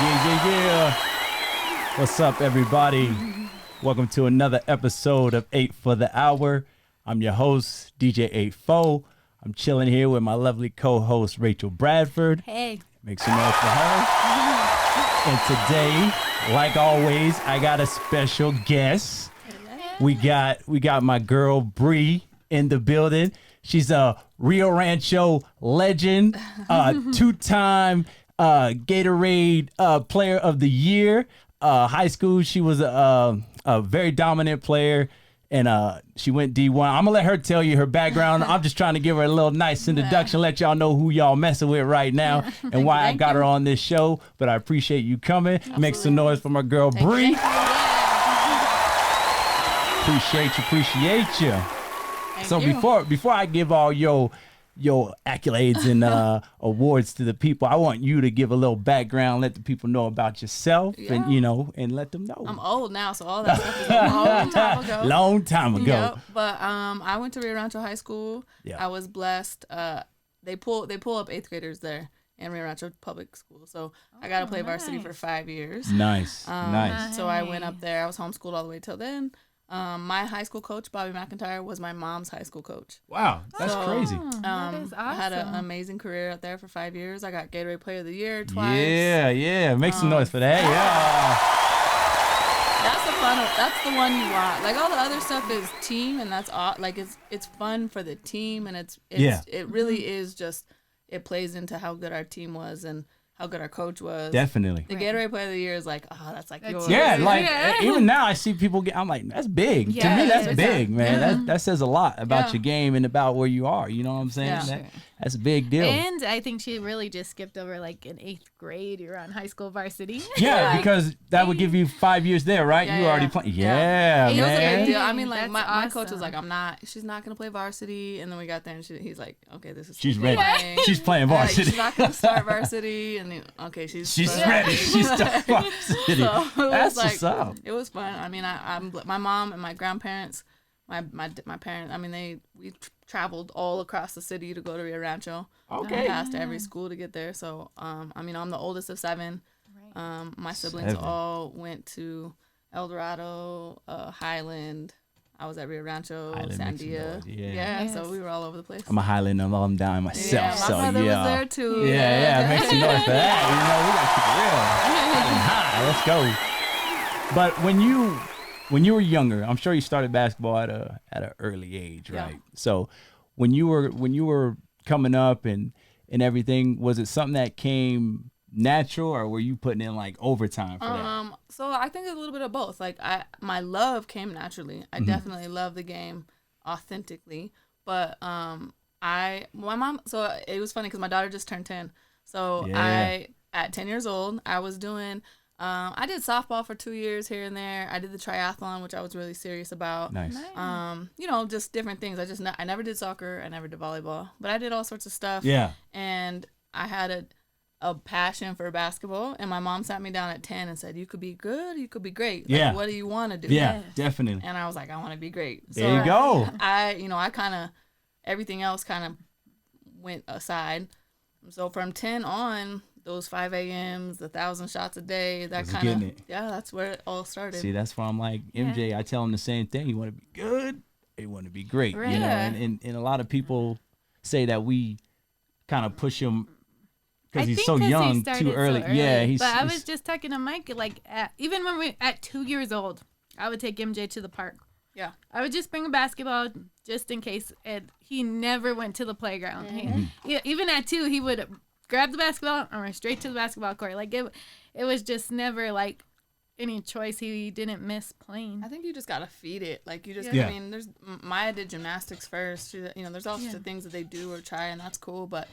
Yeah. What's up, everybody? Welcome to another episode of 8 for the Hour. I'm your host, DJ 84. I'm chilling here with my lovely co-host, Rachel Bradford. Hey. Make some noise for her. And today, like always, I got a special guest. We got my girl, Bree, in the building. She's a Rio Rancho legend, two-time Gatorade Player of the Year. High school, she was a very dominant player, and she went D1. I'm gonna let her tell you her background. I'm just trying to give her a little nice introduction, let y'all know who y'all messing with right now and why I got her on this show. But I appreciate you coming. Absolutely. Make some noise for my girl, Bree. Appreciate you. So before I give all your accolades and awards to the people, I want you to give a little background, let the people know about yourself, and let them know. I'm old now, so all that stuff is a long time ago. Long time ago. Yep. But I went to Rio Rancho High School. Yeah. I was blessed. They pull up 8th graders there in Rio Rancho Public School, so I got to play varsity for 5 years. Nice. Nice. So I went up there. I was homeschooled all the way till then. My high school coach, Bobby McIntyre, was my mom's high school coach. Wow, that's crazy. That is awesome. I had an amazing career out there for 5 years. I got Gatorade Player of the Year twice. Yeah. Make some noise for that. Yeah. That's the fun. That's the one you want. Like all the other stuff is team, and that's like it's fun for the team, and it really is just it plays into how good our team was and how good our coach was. Definitely. The Gatorade Player of the Year is like, that's yours. Yeah, even now I see people I'm like, that's big. Yeah, to me, that's big, man. That says a lot about your game and about where you are. You know what I'm saying? Yeah. That's a big deal. And I think she really just skipped over like in 8th grade. You're on high school varsity. Yeah, because that would give you 5 years there, right? You already playing. Yeah, It was a man. big deal. I mean, like That's my coach awesome. was like, she's not gonna play varsity, and then we got there, and he's like, okay, this is. She's ready. playing. She's playing varsity. She's not gonna start varsity, and then, okay, she's ready. She's starting varsity. So That's what's up. It was fun. I mean, I'm my mom and my grandparents, my parents. I mean, we traveled all across the city to go to Rio Rancho. Okay. Past every school to get there. So, I mean, I'm the oldest of 7. My siblings all went to El Dorado, Highland. I was at Rio Rancho, Sandia. Yeah, so we were all over the place. I'm a Highland alum down myself, my brother was there too. Yeah, make some noise for that. We gotta keep it real. Let's go. But when you were younger, I'm sure you started basketball at an early age, right? So when you were coming up and everything, was it something that came natural, or were you putting in like overtime for that? So I think it's a little bit of both. Like my love came naturally. I definitely love the game authentically, but my mom. So it was funny because my daughter just turned 10. So at 10 years old, I was doing. I did softball for 2 years here and there. I did the triathlon, which I was really serious about. Nice. Just different things. I never did soccer. I never did volleyball, but I did all sorts of stuff. Yeah. And I had a passion for basketball, and my mom sat me down at 10 and said, you could be good, you could be great. Like, what do you want to do? Yeah, definitely. And I was like, I want to be great. There you go. I kind of, everything else kind of went aside. So from 10 on, those 5 a.m.s, 1,000 shots a day, that kind of, that's where it all started. See, that's why I'm like, MJ, I tell him the same thing. You want to be good, you want to be great. Right. You know, and a lot of people say that we kind of push him because he's so young, too early. Yeah, but I was just talking to Mike, like, even when we at 2 years old, I would take MJ to the park. Yeah. I would just bring a basketball just in case. He never went to the playground. Even at 2, he would grab the basketball and run straight to the basketball court. Like, it was just never, like, any choice. He didn't miss playing. I think you just got to feed it. Like, you just, Yeah. I mean, Maya did gymnastics first. There's all sorts of things that they do or try, and that's cool, but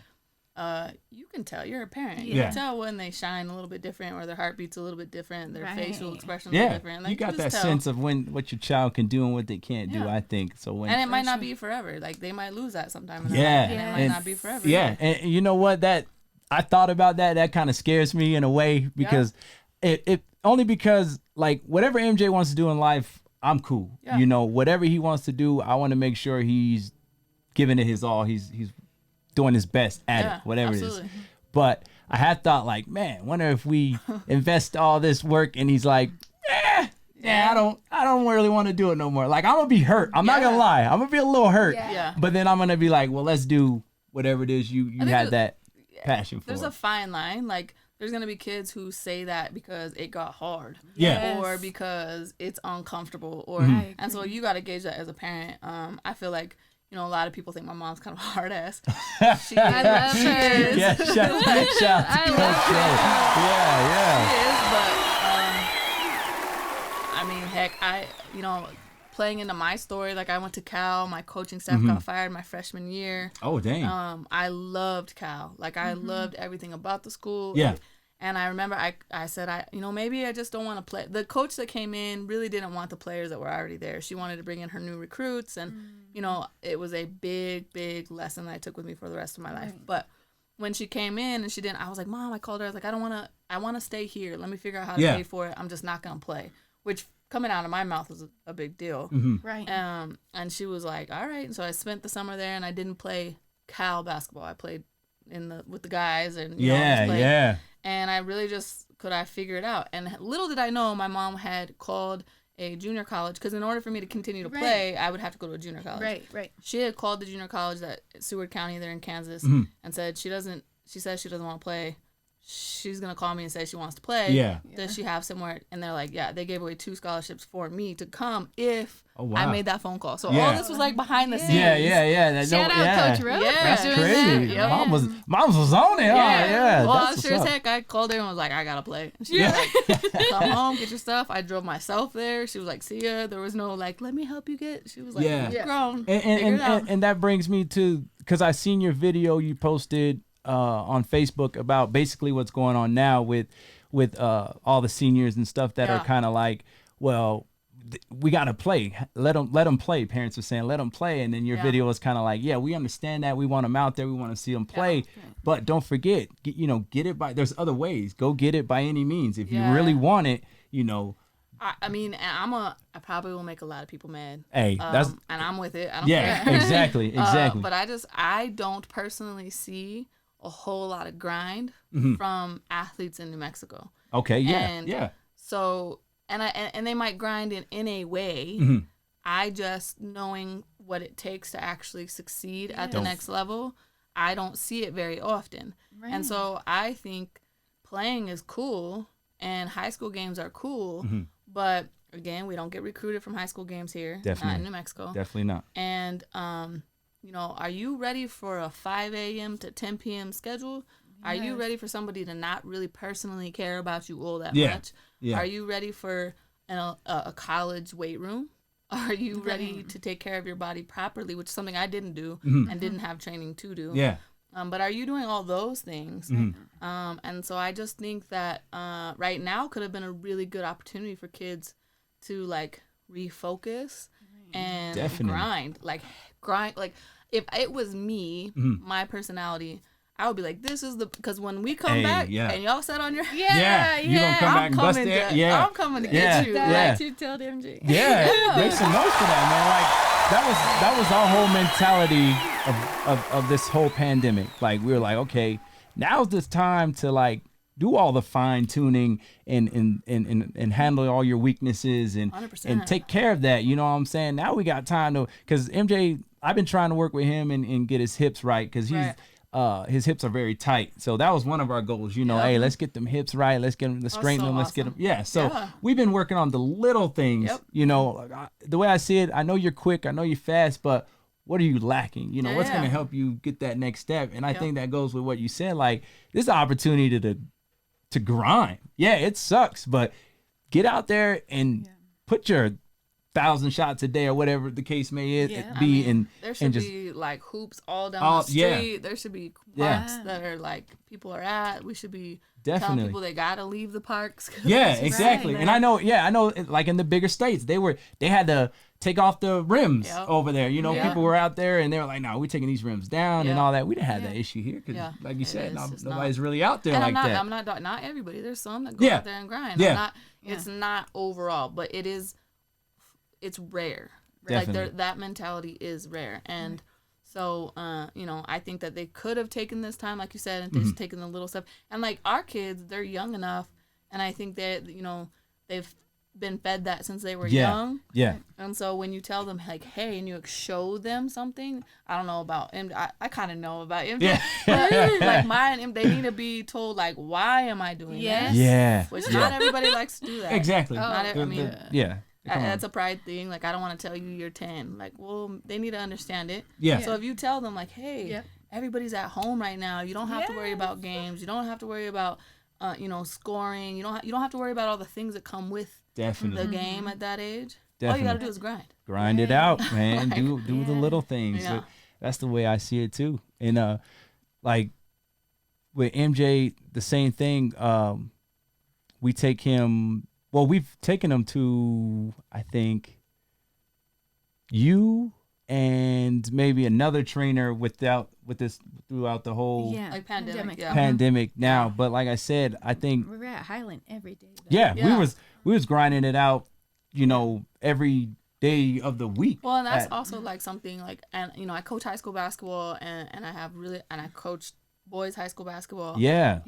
you can tell. You're a parent. You can tell when they shine a little bit different, or their heartbeat's a little bit different, their facial expressions are different. Like, you got that sense of what your child can do and what they can't do, I think. So and it might not be forever. Like, they might lose that sometime in their life, and it might not be forever. Yeah, and you know what? That I thought about that kind of scares me in a way, because it only because, like, whatever MJ wants to do in life, I'm cool. Yeah. You know, whatever he wants to do, I want to make sure he's giving it his all. He's doing his best at it, whatever it is. But I had thought like, man, wonder if we invest all this work, and he's like, yeah, I don't really want to do it no more. Like, I'm gonna be hurt. I'm not gonna lie. I'm gonna be a little hurt. Yeah. But then I'm gonna be like, well, let's do whatever it is you had that passion for. There's a fine line. Like, there's gonna be kids who say that because it got hard. Yeah. Or because it's uncomfortable. Or and so you gotta gauge that as a parent. I feel like, you know, a lot of people think my mom's kind of a hard ass. I love her. Yeah, shout I love her. Yeah. She is, but I mean, heck, you know, playing into my story, like I went to Cal, my coaching staff got fired my freshman year. Oh, dang. I loved Cal. Like, I loved everything about the school. Yeah. And I remember I said, you know, maybe I just don't want to play. The coach that came in really didn't want the players that were already there. She wanted to bring in her new recruits. And, you know, it was a big, big lesson that I took with me for the rest of my life. But when she came in and she didn't, I was like, Mom, I called her. I was like, I want to stay here. Let me figure out how to pay for it. I'm just not going to play. Which, coming out of my mouth was a big deal. Right. And she was like, all right. And so I spent the summer there, and I didn't play Cal basketball. I played with the guys, and you know, just played. And I really just I figure it out. And little did I know, my mom had called a junior college, because in order for me to continue to play, I would have to go to a junior college. Right. She had called the junior college at Seward County there in Kansas and said she says she doesn't want to play. She's going to call me and say she wants to play. Yeah. Does she have somewhere? And they're like, yeah, they gave away 2 scholarships for me to come if wow. I made that phone call. So all this was like behind the scenes. Yeah. Shout out Coach Rose. That's for doing crazy. that. Yep. Mom was on it. Yeah. Well, That's sure as what's up. heck, I called her and was like, I got to play. And she was like, come home, get your stuff. I drove myself there. She was like, see ya. There was no like, let me help you get. She was like, you're grown. And that brings me to, because I seen your video you posted on Facebook about basically what's going on now with all the seniors and stuff that are kind of like, well, we got to play. Let them play. Parents are saying, let them play. And then your video was kind of like, yeah, we understand that. We want them out there. We want to see them play. But don't forget, get it by, there's other ways. Go get it by any means. If you really want it, you know. I mean, I probably will make a lot of people mad. Hey, that's. And I'm with it. I don't care. Exactly. But I don't personally see a whole lot of grind from athletes in New Mexico. Okay, yeah. So, and they might grind in a way. I just, knowing what it takes to actually succeed at the next level, I don't see it very often. Right. And so I think playing is cool and high school games are cool, but again, we don't get recruited from high school games here. Definitely. Not in New Mexico. Definitely not. And, you know, are you ready for a 5 a.m. to 10 p.m. schedule? Are you ready for somebody to not really personally care about you all that much? Yeah. Are you ready for a college weight room? Are you ready to take care of your body properly, which is something I didn't do and didn't have training to do? Yeah. But are you doing all those things? And so I just think that right now could have been a really good opportunity for kids to like refocus and grind. Like if it was me, my personality, I would be like, this is because when we come back and y'all sat on your you gonna come back and bust it. I'm coming to get you. Like you told MJ. Make some notes for that, man. Like that was our whole mentality of this whole pandemic. Like we were like, okay, now's this time to like do all the fine tuning and handle all your weaknesses and 100%. and take care of that. You know what I'm saying? Now we got time to, because MJ, I've been trying to work with him and get his hips right, because his hips are very tight. So that was one of our goals, hey, let's get them hips right. Let's get them, straighten them. Let's get them. Yeah. So we've been working on the little things, the way I see it. I know you're quick. I know you're fast, but what are you lacking? What's going to help you get that next step? And I think that goes with what you said. Like, this is an opportunity to grind. Yeah, it sucks, but get out there and put your 1,000 shots a day or whatever the case may be. And there should be like hoops all down the street. There should be parks that are like people are at. We should be telling people they gotta leave the parks. Yeah, exactly. And I know like in the bigger states, they had to take off the rims over there. People were out there and they were like, no, we're taking these rims down and all that. We didn't have that issue here because, like you said, nobody's really out there like that. I'm not everybody. There's some that go out there and grind. It's not overall, but it's rare. Definitely. Like that mentality is rare. And So, I think that they could have taken this time, like you said, and just taken the little stuff. And like our kids, they're young enough, and I think that they've been fed that since they were young. Yeah. And so when you tell them like, hey, and you show them something, I don't know about him. I kind of know about him. Yeah. But like mine, they need to be told like, why am I doing this? Yeah. Which not everybody likes to do that. Exactly. Yeah. Come That's a pride thing. Like, I don't want to tell you you're 10. Like, well, they need to understand it. Yeah. So if you tell them, like, hey, everybody's at home right now. You don't have to worry about games. You don't have to worry about, scoring. You don't have to worry about all the things that come with the game at that age. Definitely. All you got to do is grind. Grind it out, man. Like, do the little things. Yeah. So that's the way I see it too. And like with MJ, the same thing. We take him. Well, we've taken him to, I think, you and maybe another trainer with this throughout the whole like pandemic. pandemic now. But like I said, I think we're at Highland every day. We was grinding it out, every day of the week. Well, and that's also like something like, and I coach high school basketball, and I coach boys high school basketball. Yeah.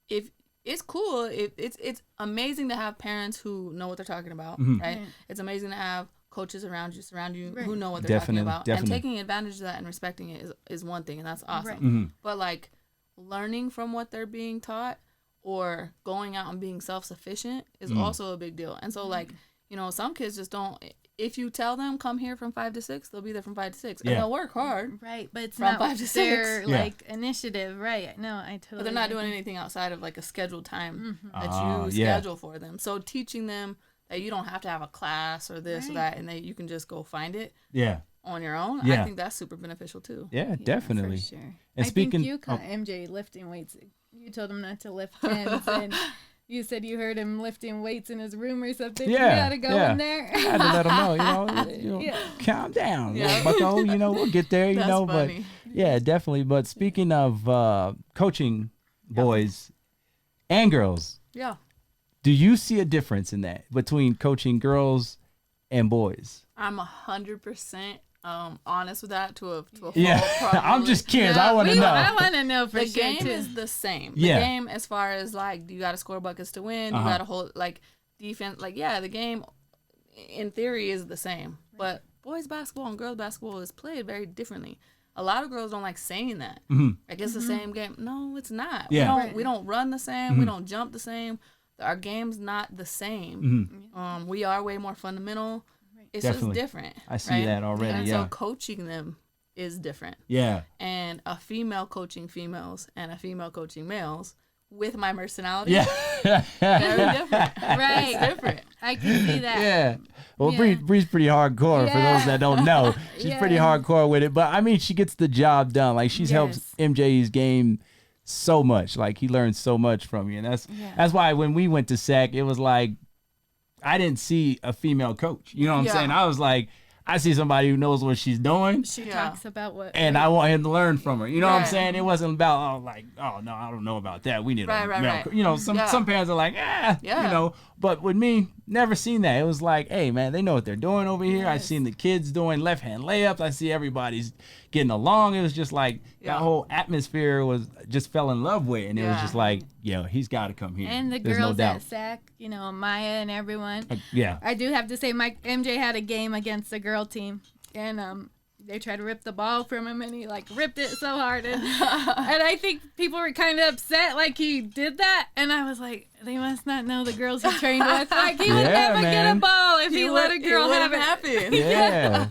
If it's cool. It's amazing to have parents who know what they're talking about, right? It's amazing to have coaches surround you who know what they're talking about. And taking advantage of that and respecting it is one thing, and that's awesome. But like learning from what they're being taught or going out and being self-sufficient is also a big deal. And so like, some kids just don't. If you tell them come here from 5 to 6, they'll be there from 5 to 6, and they'll work hard. Right, but it's from not 5 to 6. Their like initiative, right? No, I totally. But they're not doing anything outside of like a scheduled time that you schedule for them. So teaching them that you don't have to have a class or this or that, and that you can just go find it. On your own. I think that's super beneficial too. Yeah, definitely. For sure. And speaking, I think you caught MJ lifting weights. You told him not to lift pins and. You said you heard him lifting weights in his room or something. Yeah, you gotta go in there. I had to let him know, calm down, bucko. We'll get there, That's funny. But yeah, definitely. But speaking of coaching boys and girls, do you see a difference in that between coaching girls and boys? I'm 100% honest with that to a full I'm just curious. I want to know. I want to know for the sure. game too. is the same. The game, as far as like, you got to score buckets to win. You got to hold like defense. Like, the game in theory is the same, but boys basketball and girls basketball is played very differently. A lot of girls don't like saying that. Like, it's the same game. No, it's not. We don't run the same. We don't jump the same. Our game's not the same. We are way more fundamental. It's just different. I see that already. And so coaching them is different. Yeah. And a female coaching females and a female coaching males with my personality. Very different. Right. It's different. I can see that. Yeah. Well, Bree's pretty hardcore for those that don't know. She's pretty hardcore with it. But I mean, she gets the job done. Like, she's helped MJ's game so much. Like, he learned so much from you. And that's why when we went to SAC, it was like, I didn't see a female coach. You know what I'm saying? I was like, I see somebody who knows what she's doing. She talks about what. And I want him to learn from her. You know what I'm saying? It wasn't about, no, I don't know about that. We need a male coach. Some parents are like, But with me, never seen that. It was like, hey, man, they know what they're doing over here. I've seen the kids doing left-hand layups. I see everybody's getting along. It was just like that whole atmosphere was just fell in love with. And it was just like, he's got to come here. And the There's girls no doubt. at SAC, Maya and everyone. Yeah. I do have to say, MJ had a game against the girl team. And they tried to rip the ball from him, and he ripped it so hard, and I think people were kind of upset he did that, and I was like, they must not know the girls he trained with. He would never get a ball if he let a girl have it. Happen. Yeah.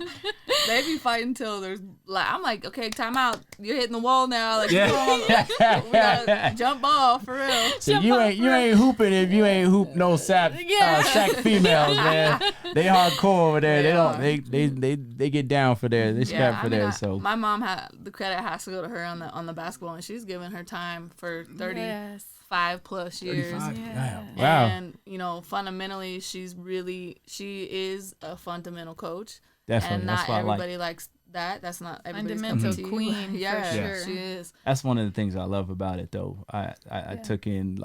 They be fighting till there's I'm like, okay, time out. You're hitting the wall now. We gotta jump ball for real. So you ain't hooping if you ain't hoop no SAC females, man. They hardcore over there. They get down for there. They scrap for there. So my mom had the credit has to go to her on the basketball, and she's given her time for 35 plus years. 35. Yeah. Wow. And fundamentally, she is a fundamental coach. Definitely. And not everybody likes that. That's not everybody's fundamental queen. Yeah, for sure. she is. That's one of the things I love about it, though. I took in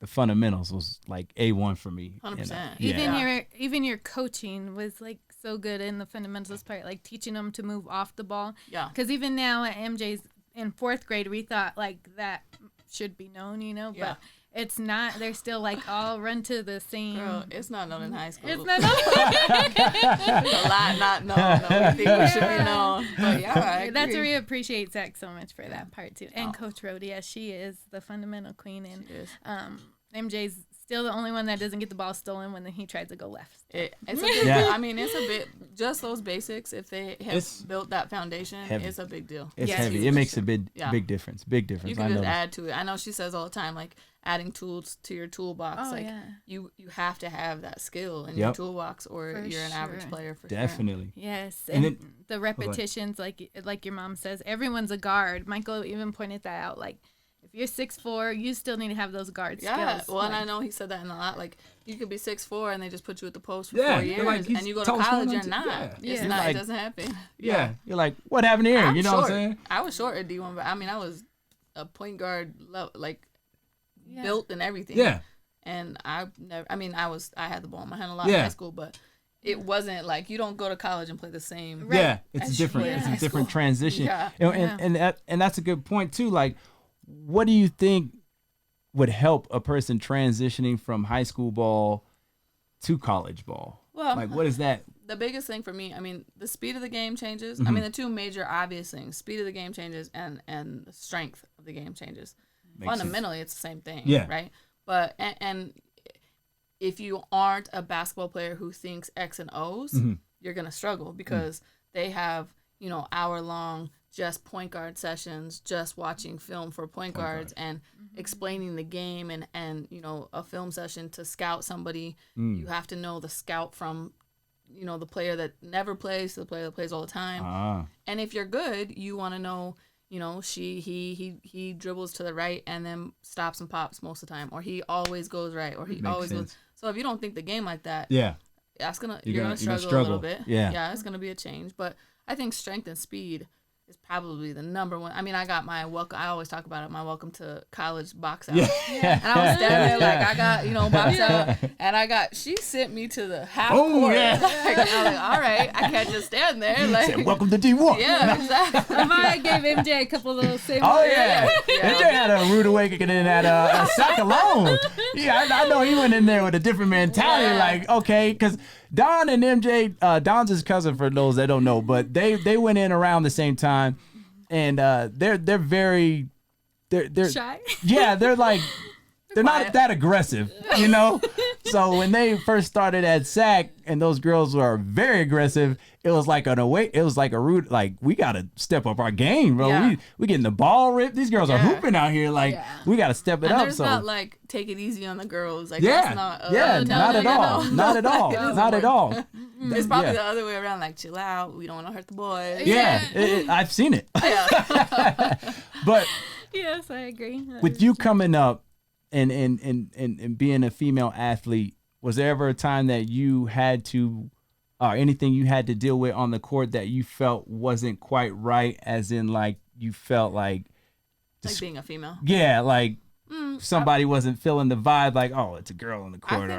the fundamentals was like A1 for me. 100%. Even your coaching was like so good in the fundamentals part, like teaching them to move off the ball. Yeah. Because even now at MJ's in 4th grade, we thought like that should be known, but it's not. They're still like all run to the same. Girl, it's not known in high school. It's not known. A lot not known. No, we think we should be known. But yeah, I agree. That's where we appreciate Zach so much for that part too. And Coach Rhoda, yes, she is the fundamental queen, and MJ's still the only one that doesn't get the ball stolen when he tries to go left. It's a big deal. I mean, it's a bit, just those basics, if they have built that foundation, heavy. It's a big deal. It's heavy. It makes a big difference. Big difference. You can just add to it. I know she says all the time, like, adding tools to your toolbox. You have to have that skill in your toolbox, or you're an average player for Definitely. sure. Yes. And the repetitions, like your mom says, everyone's a guard. Michael even pointed that out, like, if you're 6'4", you still need to have those guard skills. Yeah, well, and I know he said that in a lot. Like, you could be 6'4" and they just put you at the post for 4 years, like, and you go to college, you're not. It's not. It doesn't happen. Yeah, you're like, what happened here? You know what I'm saying? I was short at D1, but I mean, I was a point guard, like, built and everything. Yeah. And I never. I mean, I had the ball in my hand a lot in high school, but it wasn't like you don't go to college and play the same. Right. Yeah, it's different. It's a different transition. Yeah. And that's a good point too. Like, what do you think would help a person transitioning from high school ball to college ball? Well, like, what is that? The biggest thing for me, I mean, the speed of the game changes. I mean, the two major obvious things: speed of the game changes, and the strength of the game changes. Fundamentally, it's the same thing. Yeah. Right. But and if you aren't a basketball player who thinks X and O's, you're gonna struggle because they have hour-long just point guard sessions, just watching film for point guards and explaining the game, and a film session to scout somebody. You have to know the scout from the player that never plays to the player that plays all the time. And if you're good, you want to know he dribbles to the right and then stops and pops most of the time, or he always goes right, or he always goes. So if you don't think the game like that, that's you're gonna struggle a little bit. Yeah, it's gonna be a change. But I think strength and speed is probably the number one. I mean, I got my welcome. I always talk about it. My welcome to college box out. And I was standing there like I got box out, and she sent me to the half court. I was like, all right, I can't just stand there. Like, said, welcome to D1. Yeah, exactly. Amaya gave MJ a couple of little same. Oh yeah. MJ had a rude awakening and had a sack alone. Yeah, I know he went in there with a different mentality. Like, okay, because Don and MJ, Don's his cousin for those that don't know, but they went in around the same time, and they're very shy. Yeah, they're like they're not that aggressive, So when they first started at SAC and those girls were very aggressive, it was like a rude, like, we gotta step up our game, bro. Yeah. We getting the ball ripped. These girls are hooping out here, like we gotta step it and up. There's not like take it easy on the girls, like that's not not at all. Not at all. Not at all. It's probably the other way around, like chill out. We don't want to hurt the boys. Yeah, I've seen it. But yes, I agree. With you coming up and being a female athlete, was there ever a time that you had to, or anything you had to deal with on the court that you felt wasn't quite right, as in like you felt like being a female? Yeah, like somebody wasn't feeling the vibe, like, oh, it's a girl on the court.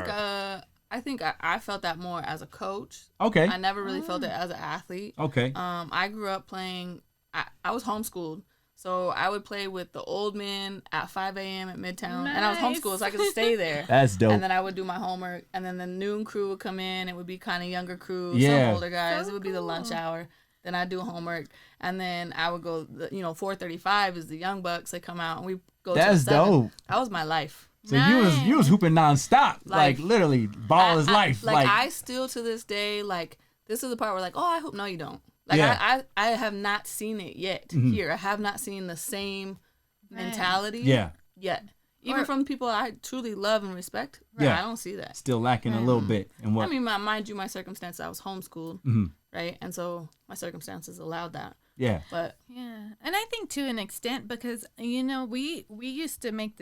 I think I felt that more as a coach. Okay. I never really felt it as an athlete. Okay. I grew up playing. I was homeschooled. So I would play with the old men at 5 a.m. at Midtown. Nice. And I was homeschooled, so I could stay there. That's dope. And then I would do my homework. And then the noon crew would come in. It would be kind of younger crew, Yeah. some older guys. So It would be the lunch hour. Then I'd do homework. And then I would go, 4:35 is the young bucks. They come out and we go That's to 7. dope. That was my life. So you was hooping nonstop. Like literally, ball is life. Like I still to this day, like, this is the part where like, oh, I hope, no, you don't. Like, I have not seen it yet here. I have not seen the same mentality yet. Even from people I truly love and respect, I don't see that. Still lacking a little bit. And what? I mean, mind you, my circumstance, I was homeschooled, right? And so my circumstances allowed that. Yeah. But yeah. And I think to an extent, because, we used to make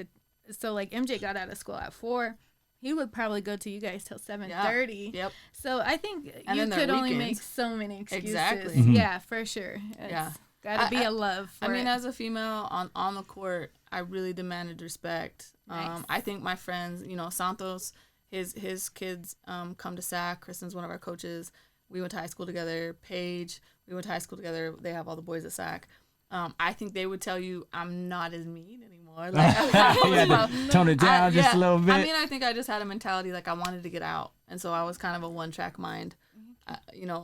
so like MJ got out of school at 4. He would probably go to you guys till 7:30. Yep. So I think and you then could only weekends. make so many excuses. Exactly. Yeah, for sure. Yeah. Gotta be a love for I mean, it. as a female on the court, I really demanded respect. Nice. I think my friends, Santos, his kids come to SAC. Kristen's one of our coaches. We went to high school together. Paige, we went to high school together. They have all the boys at SAC. I think they would tell you I'm not as mean anymore. Like, You had to tone it down just a little bit. I mean, I think I just had a mentality like I wanted to get out, and so I was kind of a one-track mind,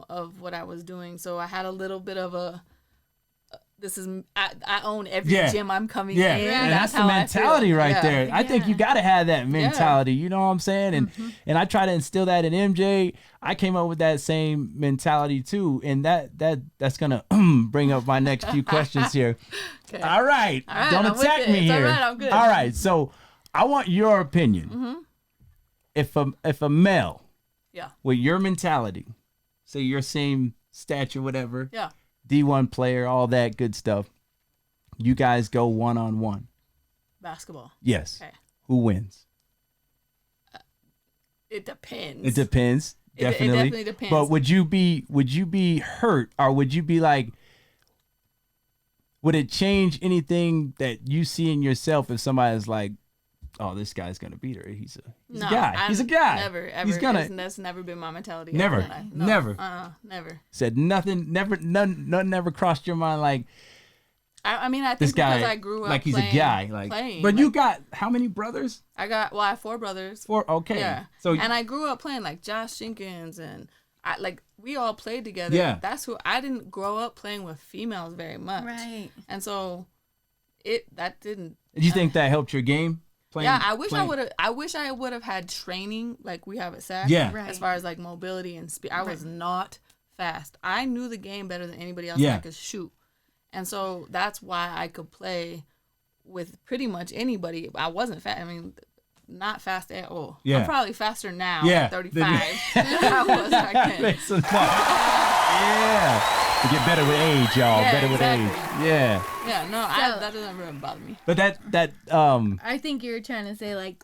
of what I was doing. So I had a little bit of a. This is I own every gym I'm coming in. And that's the mentality right there. I think you got to have that mentality. You know what I'm saying? And I try to instill that in MJ. I came up with that same mentality too, and that's gonna bring up my next few questions here. Okay. All right, don't attack me it's here. All right, I'm good. All right, so I want your opinion. If a male, with your mentality, say your same stature, whatever, D1 player, all that good stuff, you guys go one-on-one. Basketball. Yes. Okay. Who wins? It depends. It depends. Definitely. It definitely depends. But would you be hurt, or would you be like, would it change anything that you see in yourself if somebody's like, oh, this guy's gonna beat her. He's a guy. He's a guy. Never, ever. He's gonna. That's never been my mentality. Never. Never. Never. Said nothing. Never. Nothing ever crossed your mind like. I mean, I think This guy, because I grew up like he's playing, a guy, like. playing, But you got how many brothers? I have 4 brothers. 4. Okay. Yeah. So and I grew up playing like Josh Jenkins and we all played together. Yeah. That's who I didn't grow up playing with females very much. Right. And so that didn't. Did you think that helped your game? Playing, I wish I would have had training like we have at SAC. Yeah. Right. As far as like mobility and speed, I was not fast. I knew the game better than anybody else. Yeah. I could shoot, and so that's why I could play with pretty much anybody. I wasn't fast. I mean, not fast at all. Yeah. I'm probably faster now. Yeah. At 35 than I was back then. Makes sense. Yeah. You get better with age, y'all. Yeah, better with exactly. age. Yeah. Yeah. No, So- that doesn't really bother me. But that I think you're trying to say like,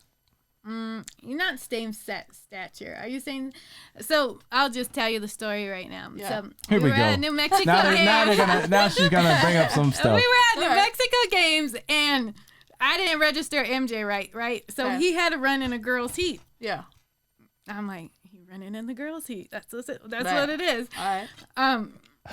you're not same stature. Are you saying? So I'll just tell you the story right now. Yeah. So Here we were go. at New Mexico. now she's gonna bring up some We stuff. were at New Alright. Mexico games and I didn't register MJ right. So Okay. he had to run in a girls' heat. Yeah. I'm like, he running in the girls' heat. That's Right. what it is. All right.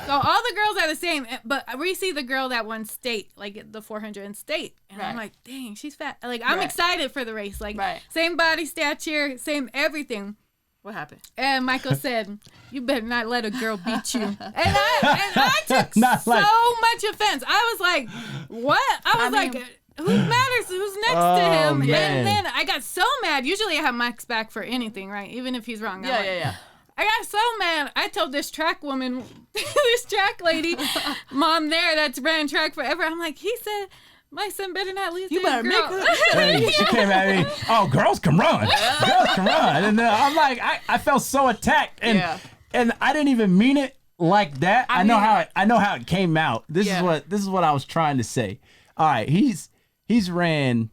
So all the girls are the same, but we see the girl that won state, like the 400 in state, and I'm Right. like, dang, she's fat. Like I'm Right. excited for the race, like Right. same body stature, same everything. What happened? And Michael said, "You better not let a girl beat you." And I took Not so like- much offense. I was like, "What?" I was mean- like, "Who matters? Who's next to Oh, him?" man. And then I got so mad. Usually I have Mike's back for anything, right? Even if he's wrong. I'm like, Yeah. I got so mad. I told this track woman, this track lady, mom there that's ran track forever. I'm like, he said, my son better not lose You to a better girl. make her- Hey, she came at me. Oh, girls can run. Girls can run. And I'm like, I felt so attacked, and Yeah. and I didn't even mean it like that. I know mean- how it came out. This Yeah. is what I was trying to say. All right, he's ran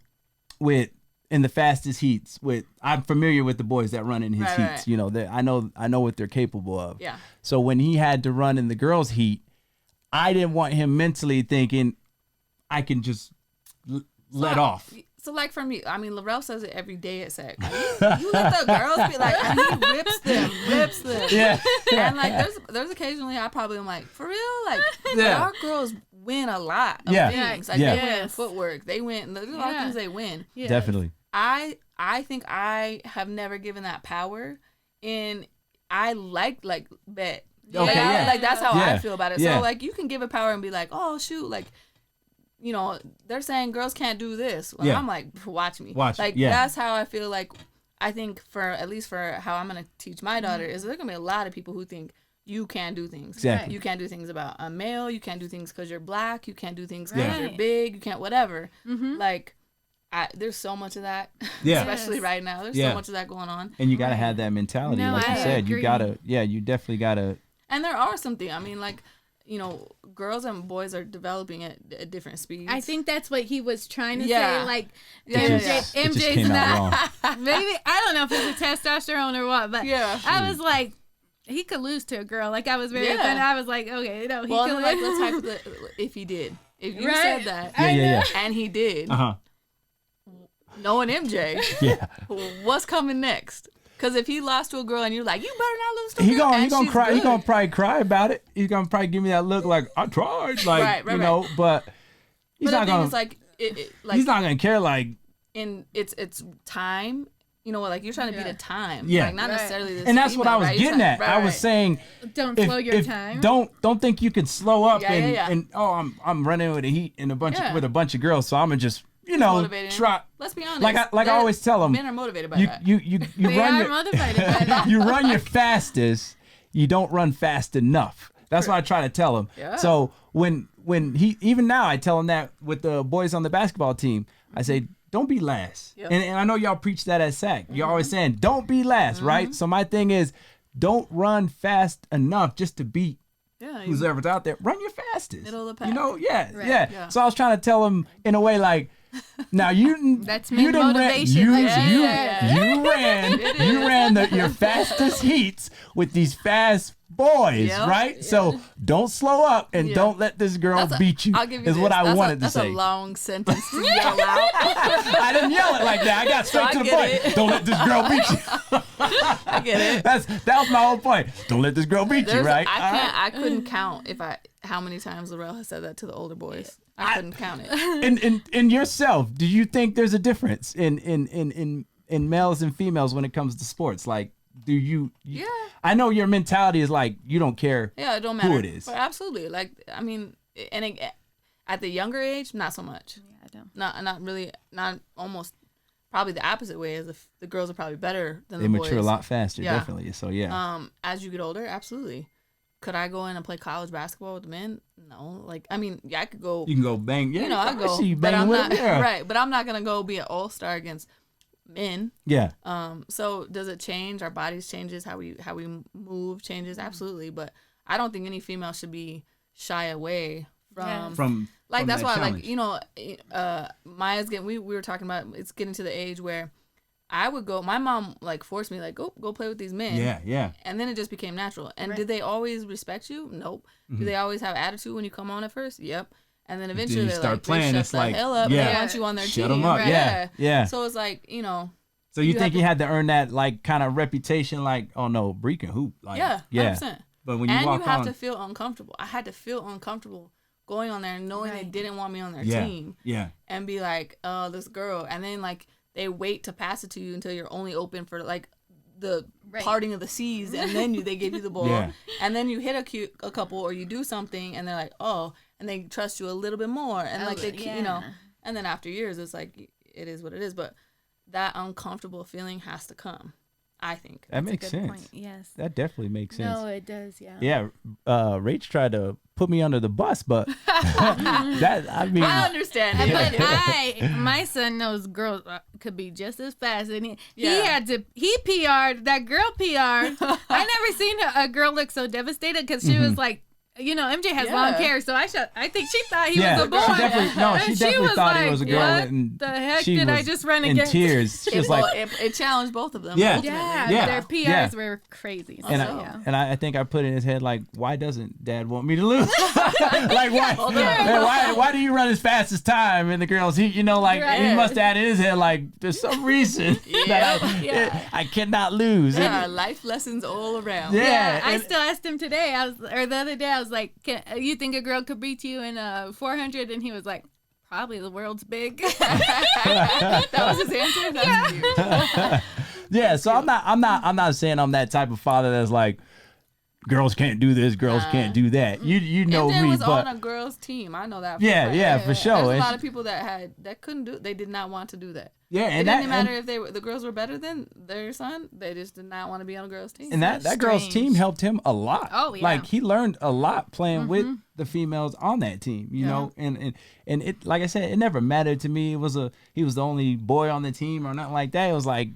with in the fastest heats. I'm familiar with the boys that run in his Right, heats. right. You know, I know what they're capable of. Yeah. So when he had to run in the girls' heat, I didn't want him mentally thinking I can just let off. So like for me, I mean, Laurel says it every day at SAC. You let the girls be like, and he rips them. Yeah. And like, there's occasionally I probably am like, for real, like, Yeah. our girls win a lot of Yeah. things. Like Yeah. they win Yes. footwork, they win. There's a lot of Yeah. things they win. Yeah. Definitely. I think I have never given that power, and I like bet. Okay, yeah. Like that's how I Yeah. feel about it. Yeah. So like you can give it power and be like, oh shoot, like, you know, they're saying girls can't do this. Well, Yeah. I'm like, watch me. Watch, Like yeah. that's how I feel. Like I think at least for how I'm gonna teach my daughter is there's gonna be a lot of people who think you can't do things. Exactly. You can't do things about a male. You can't do things because you're black. You can't do things Right. because you're big. You can't whatever. Mm-hmm. Like, there's so much of that. Yeah. Especially Yes. right now. There's Yeah. so much of that going on. And you gotta have that mentality, No, like you I said. You agree. you definitely gotta. And there are some things. I mean, like, you know, girls and boys are developing at different speeds. I think that's what he was trying to Yeah. say. Like, Yeah, It yeah, just, yeah. it just MJ's came out not. wrong. Maybe I don't know if it's a testosterone or what, but Yeah. I was like, he could lose to a girl. Like I was very Yeah. offended. I was like, okay, he Well, could then, like, lose. let's if he did. If you Right. said that, Yeah. and he did, Uh-huh. knowing MJ, Yeah. what's coming next? Because if he lost to a girl and you're like, you better not lose to a He girl, gonna and she's cry. He good. gonna probably cry about it. He's gonna probably give me that look like I tried, like Right, you know. But he's But not the thing gonna. is, like, like He's not gonna care. Like in it's time. You know what? Like you're trying to beat a time. Yeah. Like not Right. necessarily this. and that's what I female, was right? You're getting at. trying- I right, was right. saying, Don't if, slow your if- time. don't think you can slow up Yeah, and yeah. and I'm running with the heat and Yeah. with a bunch of girls, so I'm gonna just Motivated. try. Let's be honest. Like I always tell them, men are motivated by you that. you They run are your motivated by that. you run your fastest. You don't run fast enough. That's what I try to tell him. Yeah. So when he even now I tell him that with the boys on the basketball team, I say don't be last. Yep. And I know y'all preach that at SAC. You're always saying don't be last, right? So my thing is don't run fast enough just to beat Yeah. who's ever out there. Run your fastest. Middle of the You pack. know, yeah, Right. yeah, Yeah. So I was trying to tell him in a way like, now you That's you men done motivation, you, like you, that. you ran your fastest heats with these fast boys, Yep. right? So don't slow up and Yeah. don't let this girl beat you. I'll give you is this. what I That's wanted to that's say. a long sentence to yell out. I didn't yell it like that. I got straight I to the get point. it. Don't let this girl beat you. I get it. That was my whole point. Don't let this girl beat you, There's- right? I All right? can't. I couldn't count how many times Laurel has said that to the older boys. I couldn't count it. In yourself, do you think there's a difference in males and females when it comes to sports? Like, do you? Yeah. I know your mentality is like you don't care. Yeah, it don't matter who it is. But absolutely. Like I mean, at the younger age, not so much. Yeah, I don't. Not really. Not almost. Probably the opposite way is if the girls are probably better than They the boys. mature a lot faster, Yeah. definitely. So yeah. As you get older, absolutely. Could I go in and play college basketball with the men? No. Like I mean, yeah, I could go. You can go bang. Yeah, You know, I go. see you but banging I'm with not them. Yeah. right. But I'm not gonna go be an all-star against men. Yeah. So does it change? Our bodies changes, how we move changes, absolutely. But I don't think any female should be shy away from From like from that's that why challenge. like you know Maya's getting we were talking about it's getting to the age where I would go. My mom like forced me like go play with these men. Yeah, yeah. And then it just became natural. And Right. did they always respect you? Nope. Do they always have attitude when you come on at first? Yep. And then eventually you they're start like, playing, they it's shut the like, hell up. yeah. And they want you on their Shut team. 'em up. Right. Yeah, yeah. So it's like So you you think have you had to earn that like kind of reputation, like, oh no, Bree can hoop. Like, yeah, 100%. But when you And walk you have on, to feel uncomfortable. I had to feel uncomfortable going on there and knowing they Right. didn't want me on their yeah, team yeah, and be like, oh, this girl. And then like they wait to pass it to you until you're only open for like the Right. parting of the seas, and then they give you the ball, Yeah. and then you hit a couple or you do something, and they're like, oh, and they trust you a little bit more, and like they you know, yeah. and then after years, it's like it is what it is. But that uncomfortable feeling has to come, I think. that makes Good sense. point. Yes. That definitely makes sense. No, it does. Yeah. Yeah, Rach tried to put me under the bus, but that I mean, I understand it. But my son knows girls could be just as fast, and he Yeah. he PR'd that girl PR'd. I never seen a girl look so devastated because she was like, you know, MJ has long Yeah. hair, so I think she thought he yeah, was a boy. she definitely And she definitely was thought like, he was a girl, what and the heck she did I was just run in against? tears. She was like, it challenged both of them. Yeah. ultimately. Yeah, Yeah. their PRs Yeah. were crazy. So, and yeah. I think I put in his head like, why doesn't Dad want me to lose? Like why do you run as fast as time? And the girls, he like he Right. must have had in his head like there's some reason that I cannot lose. There are life lessons all around. Yeah. Yeah, I and- still asked him today. The other day, I was like, "You think a girl could beat you in 400?" And he was like, "Probably the world's big." That was his answer. That's cute. Yeah, so I'm not saying I'm that type of father that's like girls can't do this, girls can't do that. You know MJ me, was but on a girls' team. I know that. For Yeah, a fact. yeah, for sure. There's a And lot she- of people that couldn't do. They did not want to do that. yeah, It and didn't that matter if the girls were better than their son. They just did not want to be on a girls' team. and that girl's strange. team helped him a lot. Oh, yeah. Like he learned a lot playing with the females on that team, you know. And it, like I said, it never mattered to me. He was the only boy on the team or nothing like that. It was like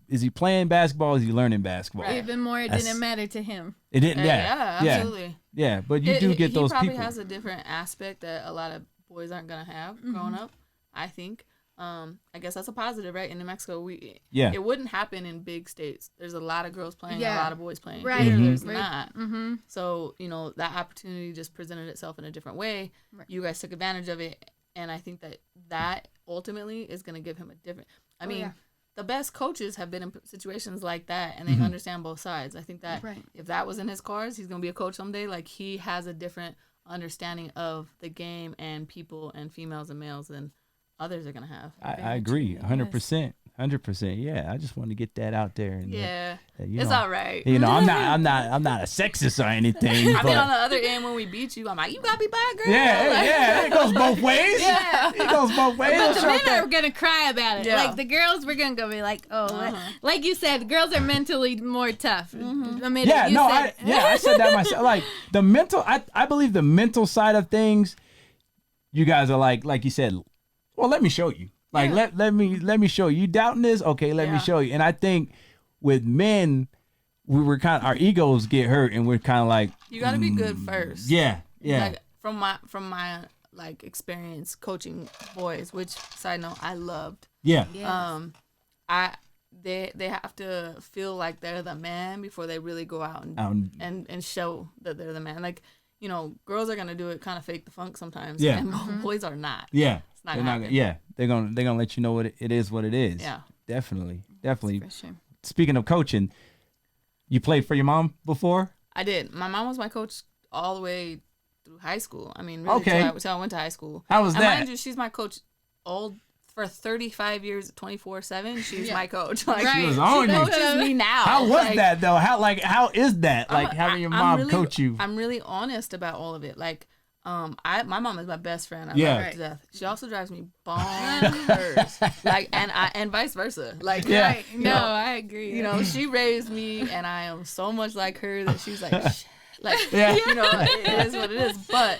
is he playing basketball? Is he learning basketball? Right. Even more, it didn't matter to him. It didn't. yeah, Yeah, absolutely. Yeah, but you do get those He probably people. has a different aspect that a lot of boys aren't gonna have growing up. I think. I guess that's a positive, right? In New Mexico, Yeah. it wouldn't happen in big states. There's a lot of girls playing, a lot of boys playing. Right. Here, there's Right. not. Mm-hmm. So, that opportunity just presented itself in a different way. Right. You guys took advantage of it, and I think that ultimately is going to give him a different. I mean, the best coaches have been in situations like that, and they understand both sides. I think that if that was in his cards, he's going to be a coach someday. Like, he has a different understanding of the game and people and females and males than others are going to have. I agree 100%. 100%. Yeah, I just want to get that out there. And it's all right. I'm not a sexist or anything. I mean, on the other end, when we beat you, I'm like, you got me by a girl. Yeah, it goes both ways. Yeah, it goes both ways. But the men are gonna cry about it. Yeah. Like the girls, we're gonna go be like, like you said, the girls are mentally more tough. I mean, I said that myself. Like the mental, I believe the mental side of things. You guys are like you said. Well, let me show you. Like let me show you. You doubting this? Okay, let me show you. And I think with men, we were our egos get hurt, and we're kind of like, you got to be good first. Yeah. Like from my like experience coaching boys, which side note I loved. Yeah. They have to feel like they're the man before they really go out and show that they're the man. Like, girls are gonna do it kind of fake the funk sometimes. Yeah. And boys are not. Yeah. It's not gonna happen. They're gonna let you know what it is. What it is. Yeah. Definitely. For sure. Speaking of coaching, you played for your mom before? I did. My mom was my coach all the way through high school. I mean, really, till I went to high school. How was and that? Mind you, she's my coach for 35 years, 24/7. She's my coach. Like, Right. She was on she you. coaches me now. How was Like, that though? How is that? Like having your mom coach you? I'm really honest about all of it. Like, my mom is my best friend. I Yeah. love her to death. She also drives me bonkers. Like, and vice versa. Like, Yeah. Right. No, I agree. She raised me, and I am so much like her that she's like, like, Yeah. it is what it is. But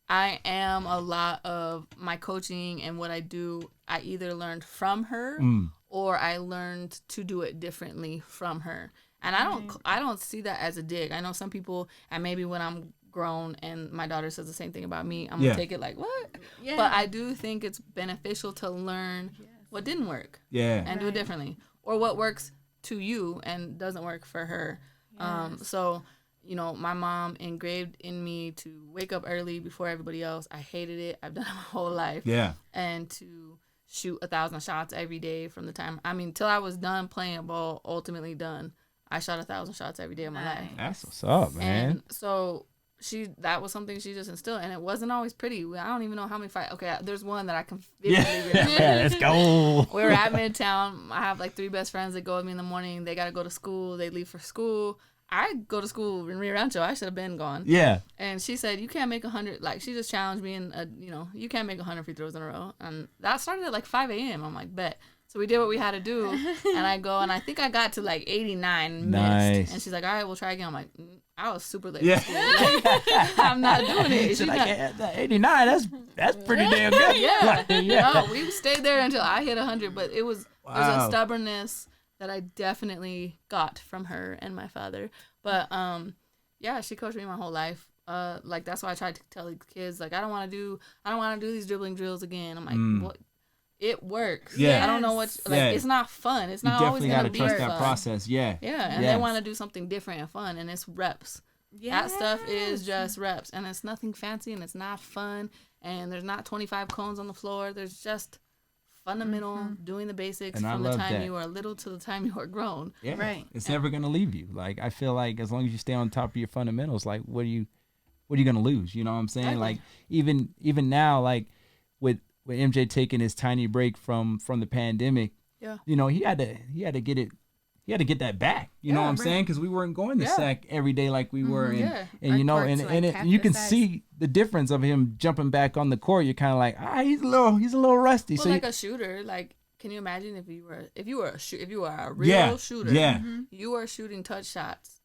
I am a lot of my coaching and what I do. I either learned from her or I learned to do it differently from her. And I don't see that as a dig. I know some people, and maybe when I'm grown and my daughter says the same thing about me, I'm gonna take it like, what? Yeah. But I do think it's beneficial to learn what didn't work and do it differently, or what works to you and doesn't work for her. So my mom engraved in me to wake up early before everybody else. I hated it. I've done it my whole life. Yeah. And to shoot 1,000 shots every day from the time, till I was done playing ball, ultimately done. I shot 1,000 shots every day of my life. That's what's up, man. And so that was something she just instilled, and it wasn't always pretty. I don't even know how many fights. Okay, there's one that I can vividly remember. Let's go. We were at Midtown. I have like 3 best friends that go with me in the morning. They got to go to school. They leave for school. I go to school in Rio Rancho. I should have been gone. Yeah. And she said, you can't make 100. Like, she just challenged me, and you can't make 100 free throws in a row. And that started at like 5 a.m. I'm like, bet. So we did what we had to do, and I go, and I think I got to like 89, Nice. missed. And she's like, all right, we'll try again. I'm like, I was super late. Yeah. For school. Like, I'm not doing it. She's She's like, not- 89. That's pretty damn good. yeah. Yeah. No, we stayed there until I hit 100, but it was there's Wow. a stubbornness that I definitely got from her and my father. But she coached me my whole life. Like, that's why I tried to tell the kids, like, I don't want to do these dribbling drills again. I'm like, what? It works. Yeah. I don't know what. Like, it's not fun. It's not always definitely gonna gotta be trust fun. that process. Yeah. Yeah, and Yes. they want to do something different and fun, and it's reps. That stuff is just reps, and it's nothing fancy, and it's not fun, and there's not 25 cones on the floor. There's just fundamental doing the basics And I from the love time that. you are little to the time you are grown. Yeah. Right. It's never gonna leave you. Like, I feel like as long as you stay on top of your fundamentals, like what are you gonna lose? You know what I'm saying? Exactly. Like even now, like with MJ taking his tiny break from the pandemic, he had to get it. He had to get that back. You know what I'm saying? Because we weren't going to SAC every day like we were, and you can see the difference of him jumping back on the court. You're kind of like, he's a little rusty. Well, so like a shooter, like, can you imagine if you were a real shooter? Yeah. You are shooting touch shots